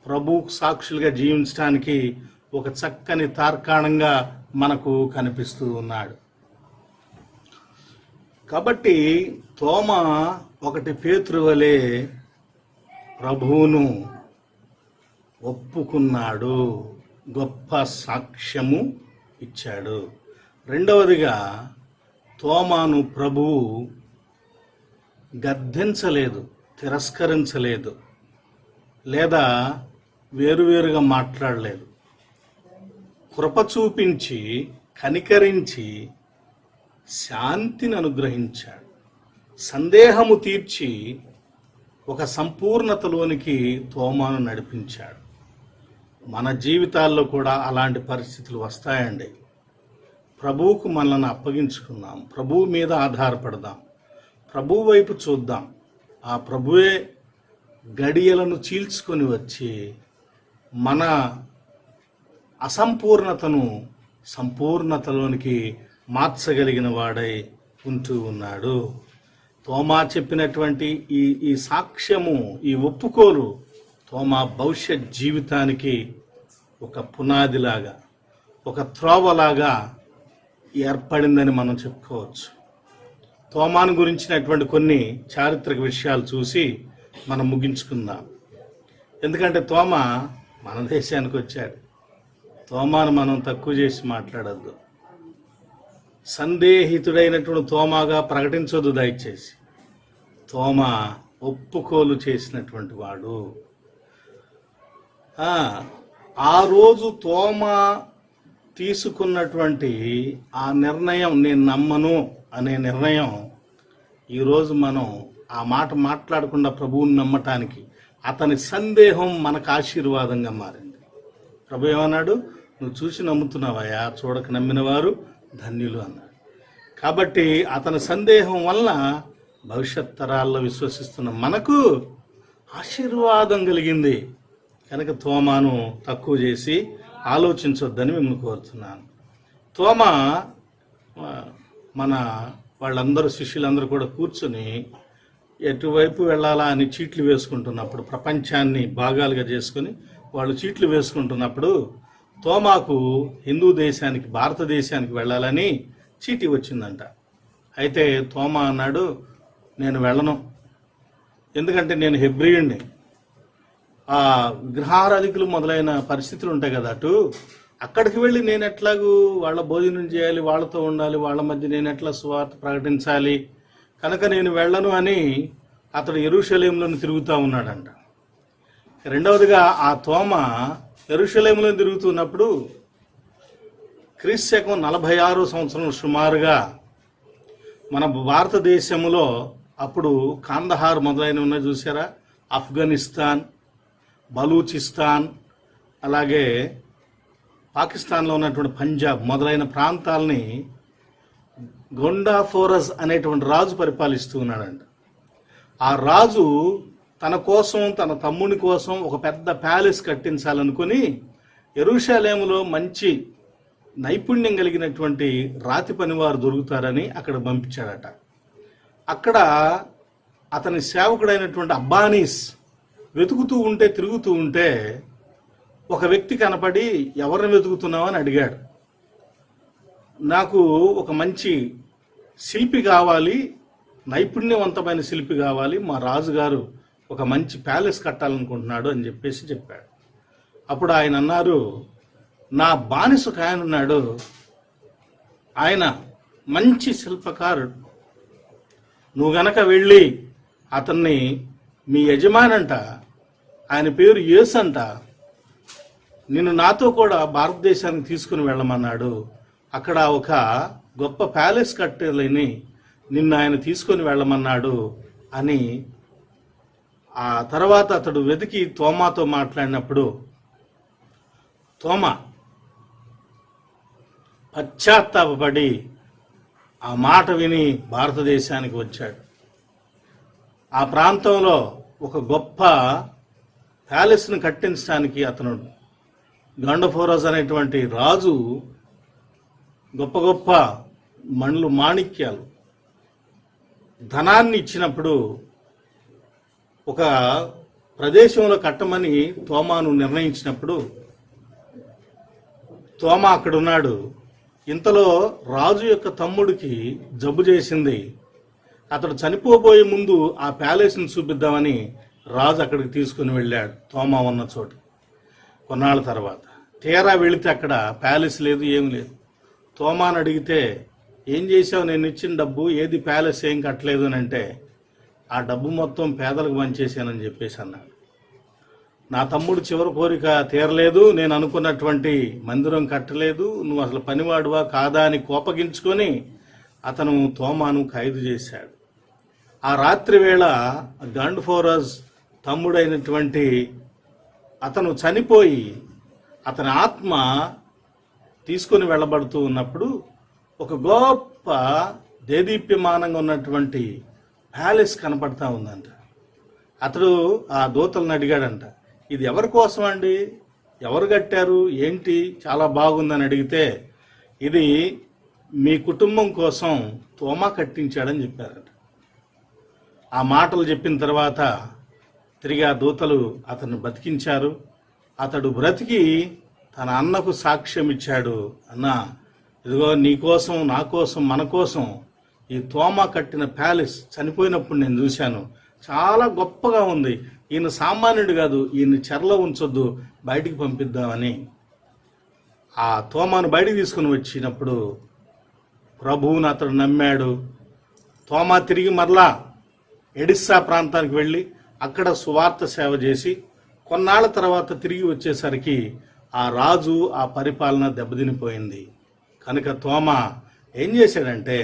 ప్రభు సాక్షులుగా జీవించడానికి ఒక చక్కని తార్కాణంగా మనకు కనిపిస్తూ ఉన్నాడు. కాబట్టి తోమా ఒకటి పేతురు వలె ప్రభువును ఒప్పుకున్నాడు, గొప్ప సాక్ష్యము ఇచ్చాడు. రెండవదిగా, తోమాను ప్రభువు గద్దించలేదు, తిరస్కరించలేదు, లేదా వేరువేరుగా మాట్లాడలేదు. కృప చూపించి, కనికరించి, శాంతిని అనుగ్రహించాడు. సందేహము తీర్చి ఒక సంపూర్ణతలోనికి తోమాను నడిపించాడు. మన జీవితాల్లో కూడా అలాంటి పరిస్థితులు వస్తాయండి. ప్రభువుకు మనల్ని అప్పగించుకుందాం, ప్రభువు మీద ఆధారపడదాం, ప్రభువు వైపు చూద్దాం. ఆ ప్రభువే గడియలను చీల్చుకొని వచ్చి మన అసంపూర్ణతను సంపూర్ణతలోనికి మార్చగలిగిన వాడై ఉంటూ ఉన్నాడు. తోమా చెప్పినటువంటి ఈ సాక్ష్యము, ఈ ఒప్పుకోలు తోమా భవిష్యత్ జీవితానికి ఒక పునాదిలాగా, ఒక త్రోవలాగా ఏర్పడిందని మనం చెప్పుకోవచ్చు. తోమాను గురించినటువంటి కొన్ని చారిత్రక విషయాలు చూసి మనం ముగించుకుందాం. ఎందుకంటే తోమా మన దేశానికి వచ్చాడు. తోమాను మనం తక్కువ చేసి మాట్లాడద్దు. సందేహితుడైనటువంటి తోమాగా ప్రకటించొద్దు దయచేసి. తోమా ఒప్పుకోలు చేసినటువంటి వాడు. ఆ రోజు తోమా తీసుకున్నటువంటి ఆ నిర్ణయం, నేను నమ్మను అనే నిర్ణయం, ఈరోజు మనం ఆ మాట మాట్లాడకుండా ప్రభువుని నమ్మటానికి, అతని సందేహం మనకు ఆశీర్వాదంగా మారింది. ప్రభు ఏమన్నాడు? నువ్వు చూసి నమ్ముతున్నావయ్యా, చూడక నమ్మిన వారు ధన్యులు అన్నాడు. కాబట్టి అతని సందేహం వల్ల భవిష్యత్ తరాల్లో విశ్వసిస్తున్న మనకు ఆశీర్వాదం కలిగింది. కనుక తోమాను తక్కువ చేసి ఆలోచించొద్దని మిమ్మల్ని కోరుతున్నాను. తోమా మన వాళ్ళందరూ, శిష్యులందరూ కూడా కూర్చుని ఎటువైపు వెళ్ళాలా అని చీట్లు వేసుకుంటున్నప్పుడు, ప్రపంచాన్ని భాగాలుగా చేసుకుని వాళ్ళు చీట్లు వేసుకుంటున్నప్పుడు, తోమాకు హిందూ దేశానికి, భారతదేశానికి వెళ్ళాలని చీటీ వచ్చిందంట. అయితే తోమా అన్నాడు, నేను వెళ్ళను, ఎందుకంటే నేను హెబ్రీయుణ్ణి. ఆ విగ్రహారాధికులు మొదలైన పరిస్థితులు ఉంటాయి కదా, అక్కడికి వెళ్ళి నేను ఎట్లాగూ వాళ్ళ భోజనం చేయాలి, వాళ్ళతో ఉండాలి, వాళ్ళ మధ్య నేను ఎట్లా సువార్త ప్రకటించాలి, కనుక నేను వెళ్ళను అని అతడు యెరూషలేములను తిరుగుతూ ఉన్నాడంట. రెండవదిగా, ఆ తోమా యెరూషలేములో తిరుగుతున్నప్పుడు క్రీస్తు శకం 46 సంవత్సరం సుమారుగా మన భారతదేశంలో అప్పుడు కాందహార్ మొదలైనవి ఉన్నాయి చూసారా, ఆఫ్ఘనిస్తాన్, బలూచిస్తాన్, అలాగే పాకిస్తాన్లో ఉన్నటువంటి పంజాబ్ మొదలైన ప్రాంతాలని గొండాఫోరస్ అనేటువంటి రాజు పరిపాలిస్తూ ఉన్నాడంట. ఆ రాజు తన కోసం, తన తమ్ముని కోసం ఒక పెద్ద ప్యాలెస్ కట్టించాలనుకుని యెరూషలేములో మంచి నైపుణ్యం కలిగినటువంటి రాతి పనివారు దొరుకుతారని అక్కడ పంపించాడట. అక్కడ అతని సేవకుడైనటువంటి అబ్బానీస్ తిరుగుతూ ఉంటే ఒక వ్యక్తి కనపడి, ఎవరిని వెతుకుతున్నావు అని అడిగాడు. నాకు ఒక మంచి శిల్పి కావాలి, నైపుణ్యవంతమైన శిల్పి కావాలి, మా రాజుగారు ఒక మంచి ప్యాలెస్ కట్టాలనుకుంటున్నాడు అని చెప్పాడు. అప్పుడు ఆయన అన్నారు, నా బానిస ఒక ఆయన ఉన్నాడు, ఆయన మంచి శిల్పకారుడు, నువ్వు గనక వెళ్ళి అతన్ని, మీ యజమానంట, ఆయన పేరు యేసు అంట, నిన్ను నాతో కూడా భారతదేశానికి తీసుకుని వెళ్ళమన్నాడు, అక్కడ ఒక గొప్ప ప్యాలెస్ కట్టాలని నిన్ను ఆయన తీసుకొని వెళ్ళమన్నాడు అని. ఆ తర్వాత అతడు వెతికి తోమాతో మాట్లాడినప్పుడు తోమా పశ్చాత్తాపడి ఆ మాట విని భారతదేశానికి వచ్చాడు. ఆ ప్రాంతంలో ఒక గొప్ప ప్యాలెస్ను కట్టించడానికి అతను గండఫోరస్ అనేటువంటి రాజు గొప్ప గొప్ప మాణిక్యాలు, ధనాన్ని ఇచ్చినప్పుడు ఒక ప్రదేశంలో కట్టమని తోమాను నిర్ణయించినప్పుడు తోమా అక్కడున్నాడు. ఇంతలో రాజు యొక్క తమ్ముడికి జబ్బు చేసింది. అతడు చనిపోబోయే ముందు ఆ ప్యాలెస్ని చూపిద్దామని రాజు అక్కడికి తీసుకుని వెళ్ళాడు, తోమా ఉన్న చోటు. కొన్నాళ్ళ తర్వాత తీరా వెళితే అక్కడ ప్యాలెస్ లేదు, ఏమి లేదు. తోమాను అడిగితే, ఏం చేసావు, నేను ఇచ్చిన డబ్బు ఏది, ప్యాలెస్ ఏం కట్టలేదు అని అంటే, ఆ డబ్బు మొత్తం పేదలకు పంచేసానని చెప్పేసి అన్నాడు. నా తమ్ముడు చివరి కోరిక తీరలేదు, నేను అనుకున్నటువంటి మందిరం కట్టలేదు, నువ్వు అసలు పనివాడువా కాదా అని కోపగించుకొని అతను తోమాను ఖైదు చేశాడు. ఆ రాత్రి వేళ గండఫోరస్ తమ్ముడైనటువంటి అతను చనిపోయి అతని ఆత్మ తీసుకొని వెళ్ళబడుతూ ఉన్నప్పుడు ఒక గొప్ప దేదీప్యమానంగా ఉన్నటువంటి ప్యాలెస్ కనపడతా ఉందంట. అతడు ఆ దూతలను అడిగాడంట, ఇది ఎవరి కోసం అండి, ఎవరు కట్టారు, ఏంటి, చాలా బాగుందని అడిగితే, ఇది మీ కుటుంబం కోసం తోమా కట్టించాడని చెప్పారట. ఆ మాటలు చెప్పిన తర్వాత తిరిగి ఆ దూతలు అతన్ని బతికించారు. అతడు బ్రతికి తన అన్నకు సాక్ష్యం ఇచ్చాడు, అన్నా ఇదిగో నీకోసం, నా కోసం, మన కోసం ఈ తోమా కట్టిన ప్యాలెస్ చనిపోయినప్పుడు నేను చూశాను, చాలా గొప్పగా ఉంది, ఈయన సామాన్యుడు కాదు, ఈయన చెరలో ఉంచొద్దు, బయటికి పంపిద్దామని ఆ తోమాను బయటికి తీసుకుని వచ్చినప్పుడు ప్రభువుని అతడు నమ్మాడు. తోమా తిరిగి మరలా ఎడిస్సా ప్రాంతానికి వెళ్ళి అక్కడ సువార్త సేవ చేసి కొన్నాళ్ల తర్వాత తిరిగి వచ్చేసరికి ఆ రాజు ఆ పరిపాలన దెబ్బతినిపోయింది. కనుక తోమా ఏం చేశాడంటే,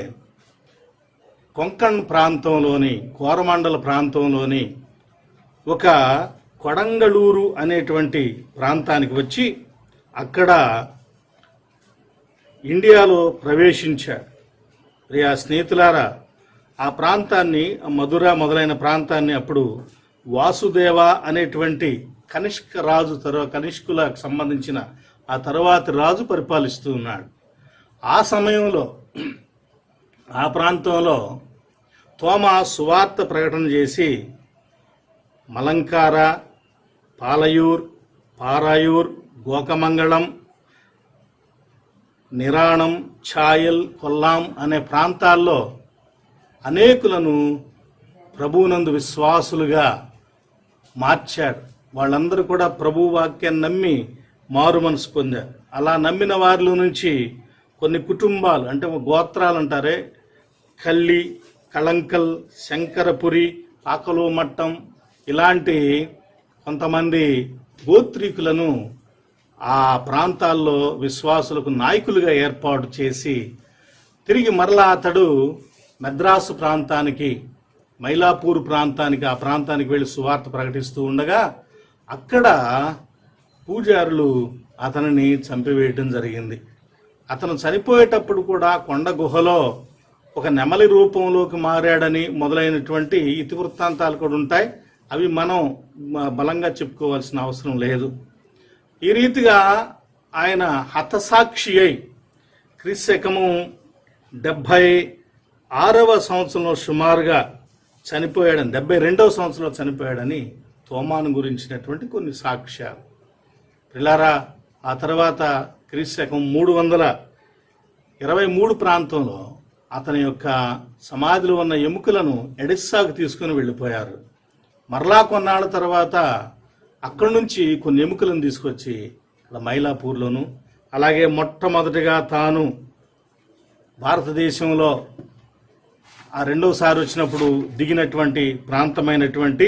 కొంకణ్ ప్రాంతంలోని, కోరమండల ప్రాంతంలోని ఒక కొడంగళూరు అనేటువంటి ప్రాంతానికి వచ్చి అక్కడ ఇండియాలో ప్రవేశించాడు. ప్రియా స్నేహితులారా, ఆ ప్రాంతాన్ని, మధుర మొదలైన ప్రాంతాన్ని అప్పుడు వాసుదేవ అనేటువంటి కనిష్కులకు సంబంధించిన ఆ తరువాతి రాజు పరిపాలిస్తూ ఉన్నాడు. ఆ సమయంలో ఆ ప్రాంతంలో తోమా సువార్త ప్రకటన చేసి మలంకార, పాలయూర్, పారాయూర్, గోకమంగళం, నిరాణం, ఛాయల్, కొల్లాం అనే ప్రాంతాల్లో అనేకులను ప్రభువునందు విశ్వాసులుగా మార్చాడు. వాళ్ళందరూ కూడా ప్రభు వాక్యాన్ని నమ్మి మారు మనసు పొందారు. అలా నమ్మిన వారిలో నుంచి కొన్ని కుటుంబాలు, అంటే గోత్రాలు అంటారే, కల్లి, కళంకల్, శంకరపురి, పాకలో మట్టం, ఇలాంటి కొంతమంది గోత్రీకులను ఆ ప్రాంతాల్లో విశ్వాసులకు నాయకులుగా ఏర్పాటు చేసి తిరిగి మరలా అతడు మద్రాసు ప్రాంతానికి, మైలాపూర్ ప్రాంతానికి, ఆ ప్రాంతానికి వెళ్ళి సువార్త ప్రకటిస్తూ ఉండగా అక్కడ పూజారులు అతనిని చంపివేయటం జరిగింది. అతను చనిపోయేటప్పుడు కూడా కొండ గుహలో ఒక నెమలి రూపంలోకి మారాడని మొదలైనటువంటి ఇతివృత్తాంతాలు కూడా ఉంటాయి. అవి మనం బలంగా చెప్పుకోవాల్సిన అవసరం లేదు. ఈ రీతిగా ఆయన హతసాక్షి అయి క్రీస్తకము 76వ సంవత్సరంలో సుమారుగా చనిపోయాడని, 72వ సంవత్సరంలో చనిపోయాడని తోమాను గురించినటువంటి కొన్ని సాక్ష్యాలు. పిల్లారా, ఆ తర్వాత క్రీస్తకం 323 ప్రాంతంలో అతని యొక్క సమాధిలో ఉన్న ఎముకలను ఎడిస్సాకు తీసుకుని వెళ్ళిపోయారు. మరలా కొన్నాళ్ళ తర్వాత అక్కడి నుంచి కొన్ని ఎముకలను తీసుకొచ్చి ఇక్కడ మైలాపూర్లోను, అలాగే మొట్టమొదటిగా తాను భారతదేశంలో ఆ రెండోసారి వచ్చినప్పుడు దిగినటువంటి ప్రాంతమైనటువంటి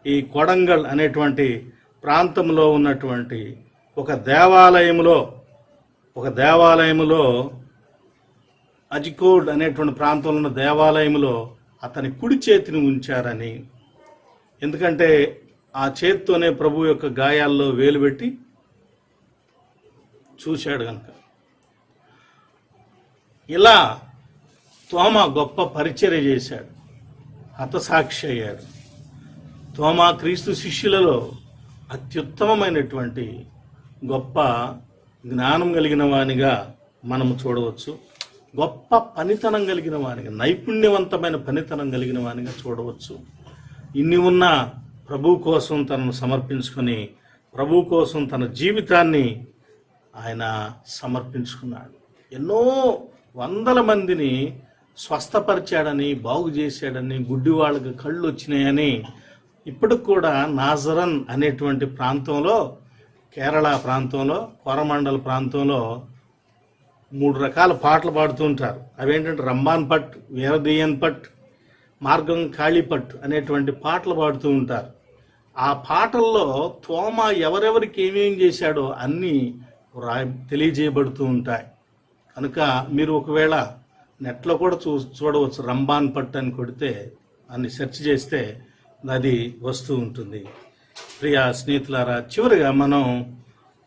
ఈ కొడంగల్ అనేటువంటి ప్రాంతంలో ఉన్నటువంటి ఒక దేవాలయములో అజికోడ్ అనేటువంటి ప్రాంతంలో ఉన్న దేవాలయంలో అతని కుడి చేతిని ఉంచారని, ఎందుకంటే ఆ చేత్తోనే ప్రభు యొక్క గాయాల్లో వేలు పెట్టి చూశాడు కనుక. ఇలా తోమా గొప్ప పరిచర్య చేశాడు, హతసాక్షి అయ్యాడు. తోమా క్రీస్తు శిష్యులలో అత్యుత్తమమైనటువంటి గొప్ప జ్ఞానం కలిగిన వానిగా మనము చూడవచ్చు. గొప్ప పనితనం కలిగిన వానిగా, నైపుణ్యవంతమైన పనితనం కలిగిన వానిగా చూడవచ్చు. ఇన్ని ఉన్న ప్రభు కోసం తనను సమర్పించుకొని ప్రభు కోసం తన జీవితాన్ని ఆయన సమర్పించుకున్నాడు. ఎన్నో వందల మందిని స్వస్థపరిచాడని, బాగు చేశాడని, గుడ్డి వాళ్ళకి కళ్ళు వచ్చినాయని ఇప్పటికి కూడా నాజరన్ అనేటువంటి ప్రాంతంలో, కేరళ ప్రాంతంలో, కోరమండల్ ప్రాంతంలో 3 రకాల పాటలు పాడుతూ ఉంటారు. అవేంటంటే రంబాన్ పట్, వీరదీయన్ పట్, మార్గం కాళీపట్ అనేటువంటి పాటలు పాడుతూ ఉంటారు. ఆ పాటల్లో తోమా ఎవరెవరికి ఏమేం చేశాడో అన్నీ తెలియజేయబడుతూ ఉంటాయి. కనుక మీరు ఒకవేళ నెట్లో కూడా చూడవచ్చు. రంబాన్ పట్ అని కొడితే, అన్ని సెర్చ్ చేస్తే అది వస్తూ ఉంటుంది. ప్రియ స్నేహితులారా, చివరిగా మనం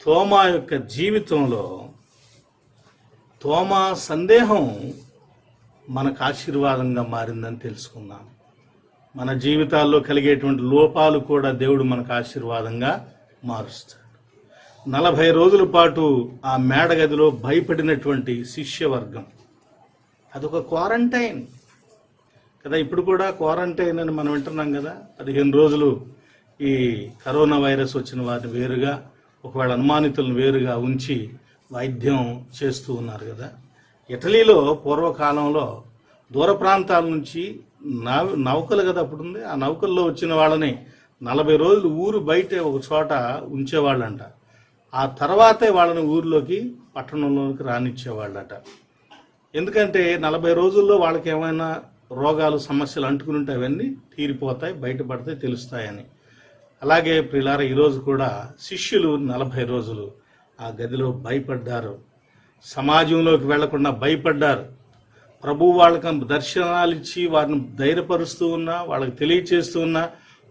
తోమా యొక్క జీవితంలో తోమా సందేహం మనకు ఆశీర్వాదంగా మారిందని తెలుసుకున్నాం. మన జీవితాల్లో కలిగేటువంటి లోపాలు కూడా దేవుడు మనకు ఆశీర్వాదంగా మారుస్తాడు. 40 రోజుల పాటు ఆ మేడగదిలో భయపడినటువంటి శిష్యవర్గం, అదొక క్వారంటైన్ కదా. ఇప్పుడు కూడా క్వారంటైన్ అని మనం వింటున్నాం కదా. 15 రోజులు ఈ కరోనా వైరస్ వచ్చిన వారిని వేరుగా, ఒకవేళ అనుమానితులను వేరుగా ఉంచి వైద్యం చేస్తూ ఉన్నారు కదా. ఇటలీలో పూర్వకాలంలో దూర ప్రాంతాల నుంచి నౌకలు కదా అప్పుడు ఉంది, ఆ నౌకల్లో వచ్చిన వాళ్ళని 40 రోజులు ఊరు బయటే ఒక చోట ఉంచేవాళ్ళంట. ఆ తర్వాతే వాళ్ళని ఊర్లోకి, పట్టణంలోకి రానిచ్చేవాళ్ళట. ఎందుకంటే 40 రోజుల్లో వాళ్ళకి ఏమైనా రోగాలు, సమస్యలు అంటుకుని ఉంటే అవన్నీ తీరిపోతాయి, బయటపడతాయి, తెలుస్తాయని. అలాగే ప్రియులారా, ఈరోజు కూడా శిష్యులు 40 రోజులు ఆ గదిలో భయపడ్డారు, సమాజంలోకి వెళ్లకుండా భయపడ్డారు. ప్రభు వాళ్ళకి దర్శనాలు ఇచ్చి వారిని ధైర్యపరుస్తూ ఉన్నా, వాళ్ళకి తెలియచేస్తూ ఉన్నా,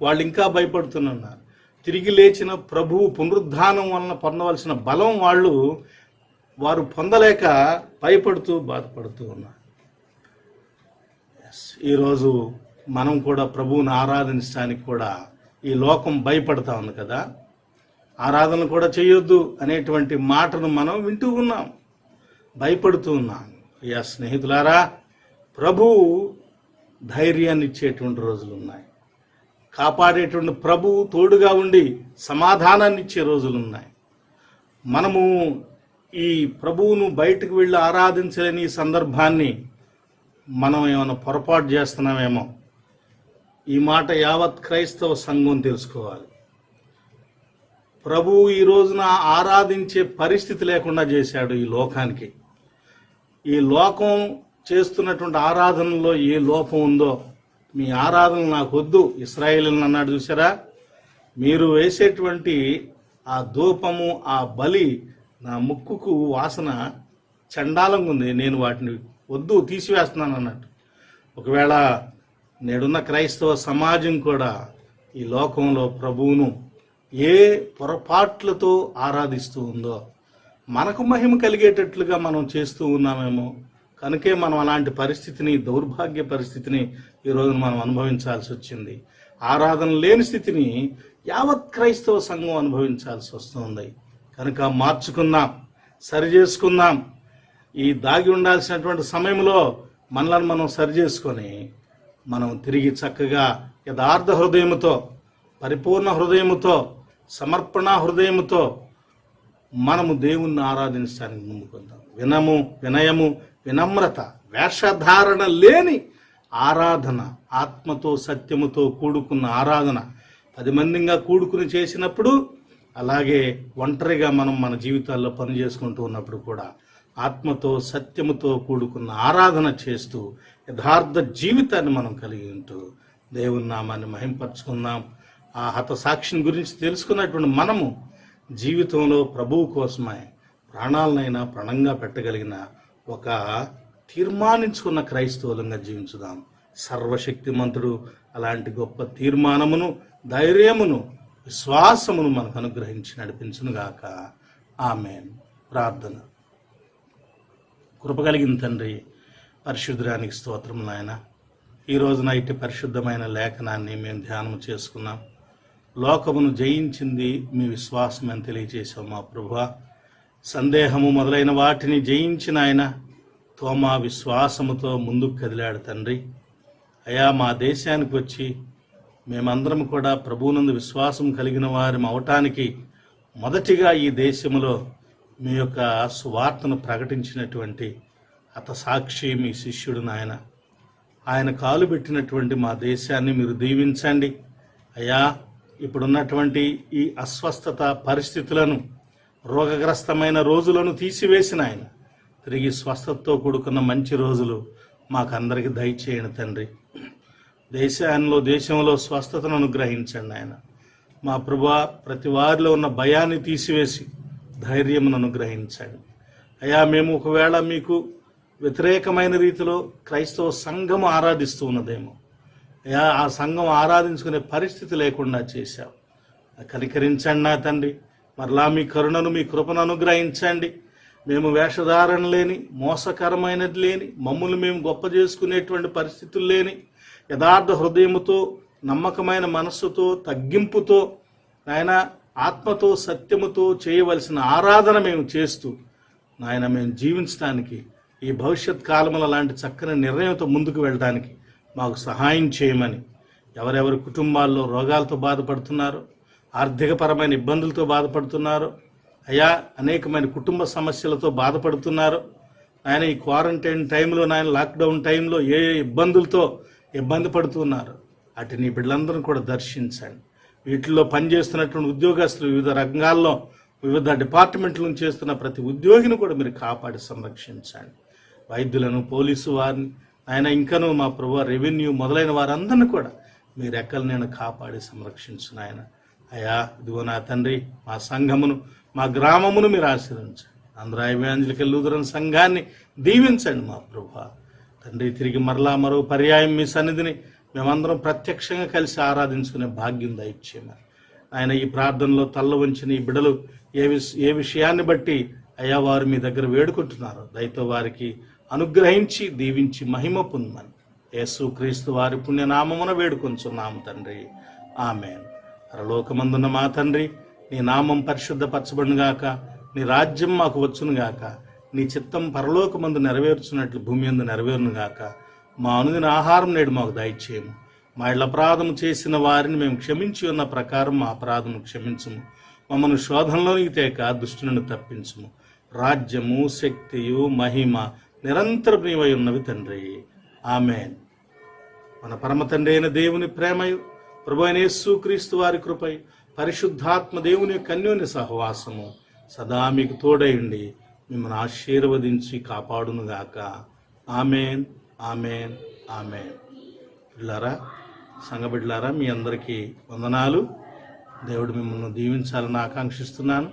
వాళ్ళు ఇంకా భయపడుతున్నారు. తిరిగి లేచిన ప్రభువు పునరుద్ధానం వలన పొందవలసిన బలం వారు పొందలేక భయపడుతూ బాధపడుతూ ఉన్నారు. ఈరోజు మనం కూడా ప్రభువుని ఆరాధించడానికి కూడా ఈ లోకం భయపడతా ఉంది కదా. ఆరాధన కూడా చేయొద్దు అనేటువంటి మాటను మనం వింటూ ఉన్నాం, భయపడుతూ ఉన్నాం. అయ్యా స్నేహితులారా, ప్రభువు ధైర్యాన్ని ఇచ్చేటువంటి రోజులు ఉన్నాయి, కాపాడేటువంటి ప్రభువు తోడుగా ఉండి సమాధానాన్ని ఇచ్చే రోజులు ఉన్నాయి. మనము ఈ ప్రభువును బయటకు వెళ్ళి ఆరాధించలేని ఈ సందర్భాన్ని మనం ఏమైనా పొరపాటు చేస్తున్నామేమో. ఈ మాట యావత్ క్రైస్తవ సంఘం తెలుసుకోవాలి. ప్రభువు ఈ రోజున ఆరాధించే పరిస్థితి లేకుండా చేశాడు ఈ లోకానికి. ఈ లోకం చేస్తున్నటువంటి ఆరాధనలో ఏ లోపం ఉందో, మీ ఆరాధన నాకు వద్దు ఇశ్రాయేలుని అన్నాడు చూసారా. మీరు వేసేటువంటి ఆ ధూపము, ఆ బలి నా ముక్కుకు వాసన చండాలంగా ఉంది, నేను వాటిని వద్దు, తీసివేస్తున్నాను అన్నట్టు. ఒకవేళ నేడున్న క్రైస్తవ సమాజం కూడా ఈ లోకంలో ప్రభువును ఏ పొరపాట్లతో ఆరాధిస్తూ ఉందో, మనకు మహిమ కలిగేటట్లుగా మనం చేస్తూ ఉన్నామేమో. కనుకే మనం అలాంటి పరిస్థితిని, దౌర్భాగ్య పరిస్థితిని ఈరోజు మనం అనుభవించాల్సి వచ్చింది. ఆరాధన లేని స్థితిని యావత్ క్రైస్తవ సంఘం అనుభవించాల్సి వస్తుంది. కనుక మార్చుకుందాం, సరి చేసుకుందాం. ఈ దాగి ఉండాల్సినటువంటి సమయంలో మనలను మనం సరి చేసుకొని మనం తిరిగి చక్కగా యథార్థ హృదయముతో, పరిపూర్ణ హృదయముతో, సమర్పణ హృదయముతో మనము దేవుణ్ణి ఆరాధించడానికి ముందుకుందాం. వినయము, వినమ్రత, వేషధారణ లేని ఆరాధన, ఆత్మతో సత్యముతో కూడుకున్న ఆరాధన 10 మందిగా కూడుకుని చేసినప్పుడు, అలాగే ఒంటరిగా మనం మన జీవితాల్లో పని చేసుకుంటూ ఉన్నప్పుడు కూడా ఆత్మతో సత్యముతో కూడుకున్న ఆరాధన చేస్తూ యథార్థ జీవితాన్ని మనం కలిగి ఉంటూ దేవుని నామాన్ని మహింపరచుకుందాం. ఆ హతసాక్షిని గురించి తెలుసుకున్నటువంటి మనము జీవితంలో ప్రభువు కోసమై ప్రాణాలనైనా ప్రణంగా పెట్టగలిగిన ఒక తీర్మానించుకున్న క్రైస్తవులంగా జీవించుదాం. సర్వశక్తిమంతుడు అలాంటి గొప్ప తీర్మానమును, ధైర్యమును, విశ్వాసమును మనకు అనుగ్రహించి నడిపించునుగాక. ఆమేన్. ప్రార్థన. కృప కలిగిన తండ్రి, పరిశుద్ధానికి స్తోత్రం నాయన. ఈ రోజున ఇట్టి పరిశుద్ధమైన లేఖనాన్ని మేము ధ్యానం చేసుకున్నాం. లోకమును జయించింది మీ విశ్వాసం అని తెలియజేశాం మా ప్రభువా. సందేహము మొదలైన వాటిని జయించిన ఆయన తోమా విశ్వాసముతో ముందుకు కదిలాడు తండ్రి. అయా, మా దేశానికి వచ్చి మేమందరం కూడా ప్రభువునందు విశ్వాసం కలిగిన వారి అవటానికి మొదటిగా ఈ దేశంలో మీ యొక్క సువార్తను ప్రకటించినటువంటి హతసాక్షి మీ శిష్యుడు నాయన. ఆయన కాలు పెట్టినటువంటి మా దేశాన్ని మీరు దీవించండి అయ్యా. ఇప్పుడున్నటువంటి ఈ అస్వస్థత పరిస్థితులను, రోగగ్రస్తమైన రోజులను తీసివేసిన ఆయన తిరిగి స్వస్థతతో కూడుకున్న మంచి రోజులు మాకందరికి దయచేయండి తండ్రి. దేశంలో స్వస్థతను అనుగ్రహించండి ఆయన. మా ప్రభువా, ప్రతి వారిలో ఉన్న భయాన్ని తీసివేసి ధైర్యమును అనుగ్రహించండి అయ్యా. మేము ఒకవేళ మీకు వ్యతిరేకమైన రీతిలో క్రైస్తవ సంఘం ఆరాధిస్తూ ఉన్నదేమో అయ్యా, ఆ సంఘం ఆరాధించుకునే పరిస్థితి లేకుండా చేశావు. కనికరించండి నా తండ్రి. మరలా మీ కరుణను, మీ కృపను అనుగ్రహించండి. మేము వేషధారణ లేని, మోసకరమైనది లేని, మమ్మల్ని మేము గొప్ప చేసుకునేటువంటి పరిస్థితులు లేని, యథార్థ హృదయముతో, నమ్మకమైన మనస్సుతో, తగ్గింపుతో నాయన, ఆత్మతో సత్యముతో చేయవలసిన ఆరాధన మేము చేస్తూ నాయన మేము జీవించడానికి, ఈ భవిష్యత్ కాలంలో లాంటి చక్కని నిర్ణయంతో ముందుకు వెళ్ళడానికి మాకు సహాయం చేయమని, ఎవరెవరి కుటుంబాల్లో రోగాలతో బాధపడుతున్నారో, ఆర్థికపరమైన ఇబ్బందులతో బాధపడుతున్నారో అయ్యా, అనేకమైన కుటుంబ సమస్యలతో బాధపడుతున్నారు ఆయన, ఈ క్వారంటైన్ టైంలో, నాయన లాక్డౌన్ టైంలో ఏ ఇబ్బందులతో ఇబ్బంది పడుతున్నారు అటు నీ బిడ్డలందరూ కూడా దర్శించండి. వీటిల్లో పనిచేస్తున్నటువంటి ఉద్యోగస్తులు, వివిధ రంగాల్లో, వివిధ డిపార్ట్మెంట్లను చేస్తున్న ప్రతి ఉద్యోగిని కూడా మీరు కాపాడి సంరక్షించండి. వైద్యులను, పోలీసు వారిని ఆయన, ఇంకనూ మా ప్రభు రెవెన్యూ మొదలైన వారందరినీ కూడా మీరు ఎక్కల నేను కాపాడి సంరక్షించు నాయన. అయ్యా, ఇదిగో నా తండ్రి, మా సంఘమును, మా గ్రామమును మీరు ఆశీర్వదించండి. ఆంధ్ర ఎవాంజలికల్ లూథరన్ సంఘాన్ని దీవించండి మా ప్రభు తండ్రి. తిరిగి మరో పర్యాయం మీ సన్నిధిని మేమందరం ప్రత్యక్షంగా కలిసి ఆరాధించుకునే భాగ్యం దయచేయమని ఆయన, ఈ ప్రార్థనలో తల్ల వంచిన ఈ బిడ్డలు ఏ విషయాన్ని బట్టి అయ్యా వారు మీ దగ్గర వేడుకుంటున్నారు, దయతో వారికి అనుగ్రహించి దీవించి మహిమ పొందమని యేసుక్రీస్తు వారి పుణ్యనామమున వేడుకొంచున్నాము తండ్రి. ఆమేన్. పరలోకమందున్న మా తండ్రి, నీ నామం పరిశుద్ధపరచబడునుగాక, నీ రాజ్యం మాకు వచ్చునుగాక, నీ చిత్తం పరలోకమందు నెరవేర్చున్నట్లు భూమి యందు నెరవేరునుగాక. మా అనుదిన ఆహారం నేడు మాకు దయచేయము. మా ఇళ్ళ అపరాధము చేసిన వారిని మేము క్షమించి ఉన్న ప్రకారం మా అపరాధము క్షమించుము. మమ్మల్ని శోధనలోనికి తేక దుష్టులను తప్పించుము. రాజ్యము, శక్తియు, మహిమ నిరంతరం నీవై ఉన్నవి తండ్రి. ఆమేన్. మన పరమ తండ్రి అయిన దేవుని ప్రేమయు, ప్రభు అయిన యేసుక్రీస్తు వారి కృపై, పరిశుద్ధాత్మ దేవుని యొక్క అన్యోన్య సహవాసము సదా మీకు తోడైండి మిమ్మల్ని ఆశీర్వదించి కాపాడునుగాక. ఆమేన్, ఆమేన్, ఆమేన్. బిడ్డలారా, సంఘ బిడ్డలారా, మీ అందరికీ వందనాలు. దేవుడు మిమ్మల్ని దీవించాలని ఆకాంక్షిస్తున్నాను.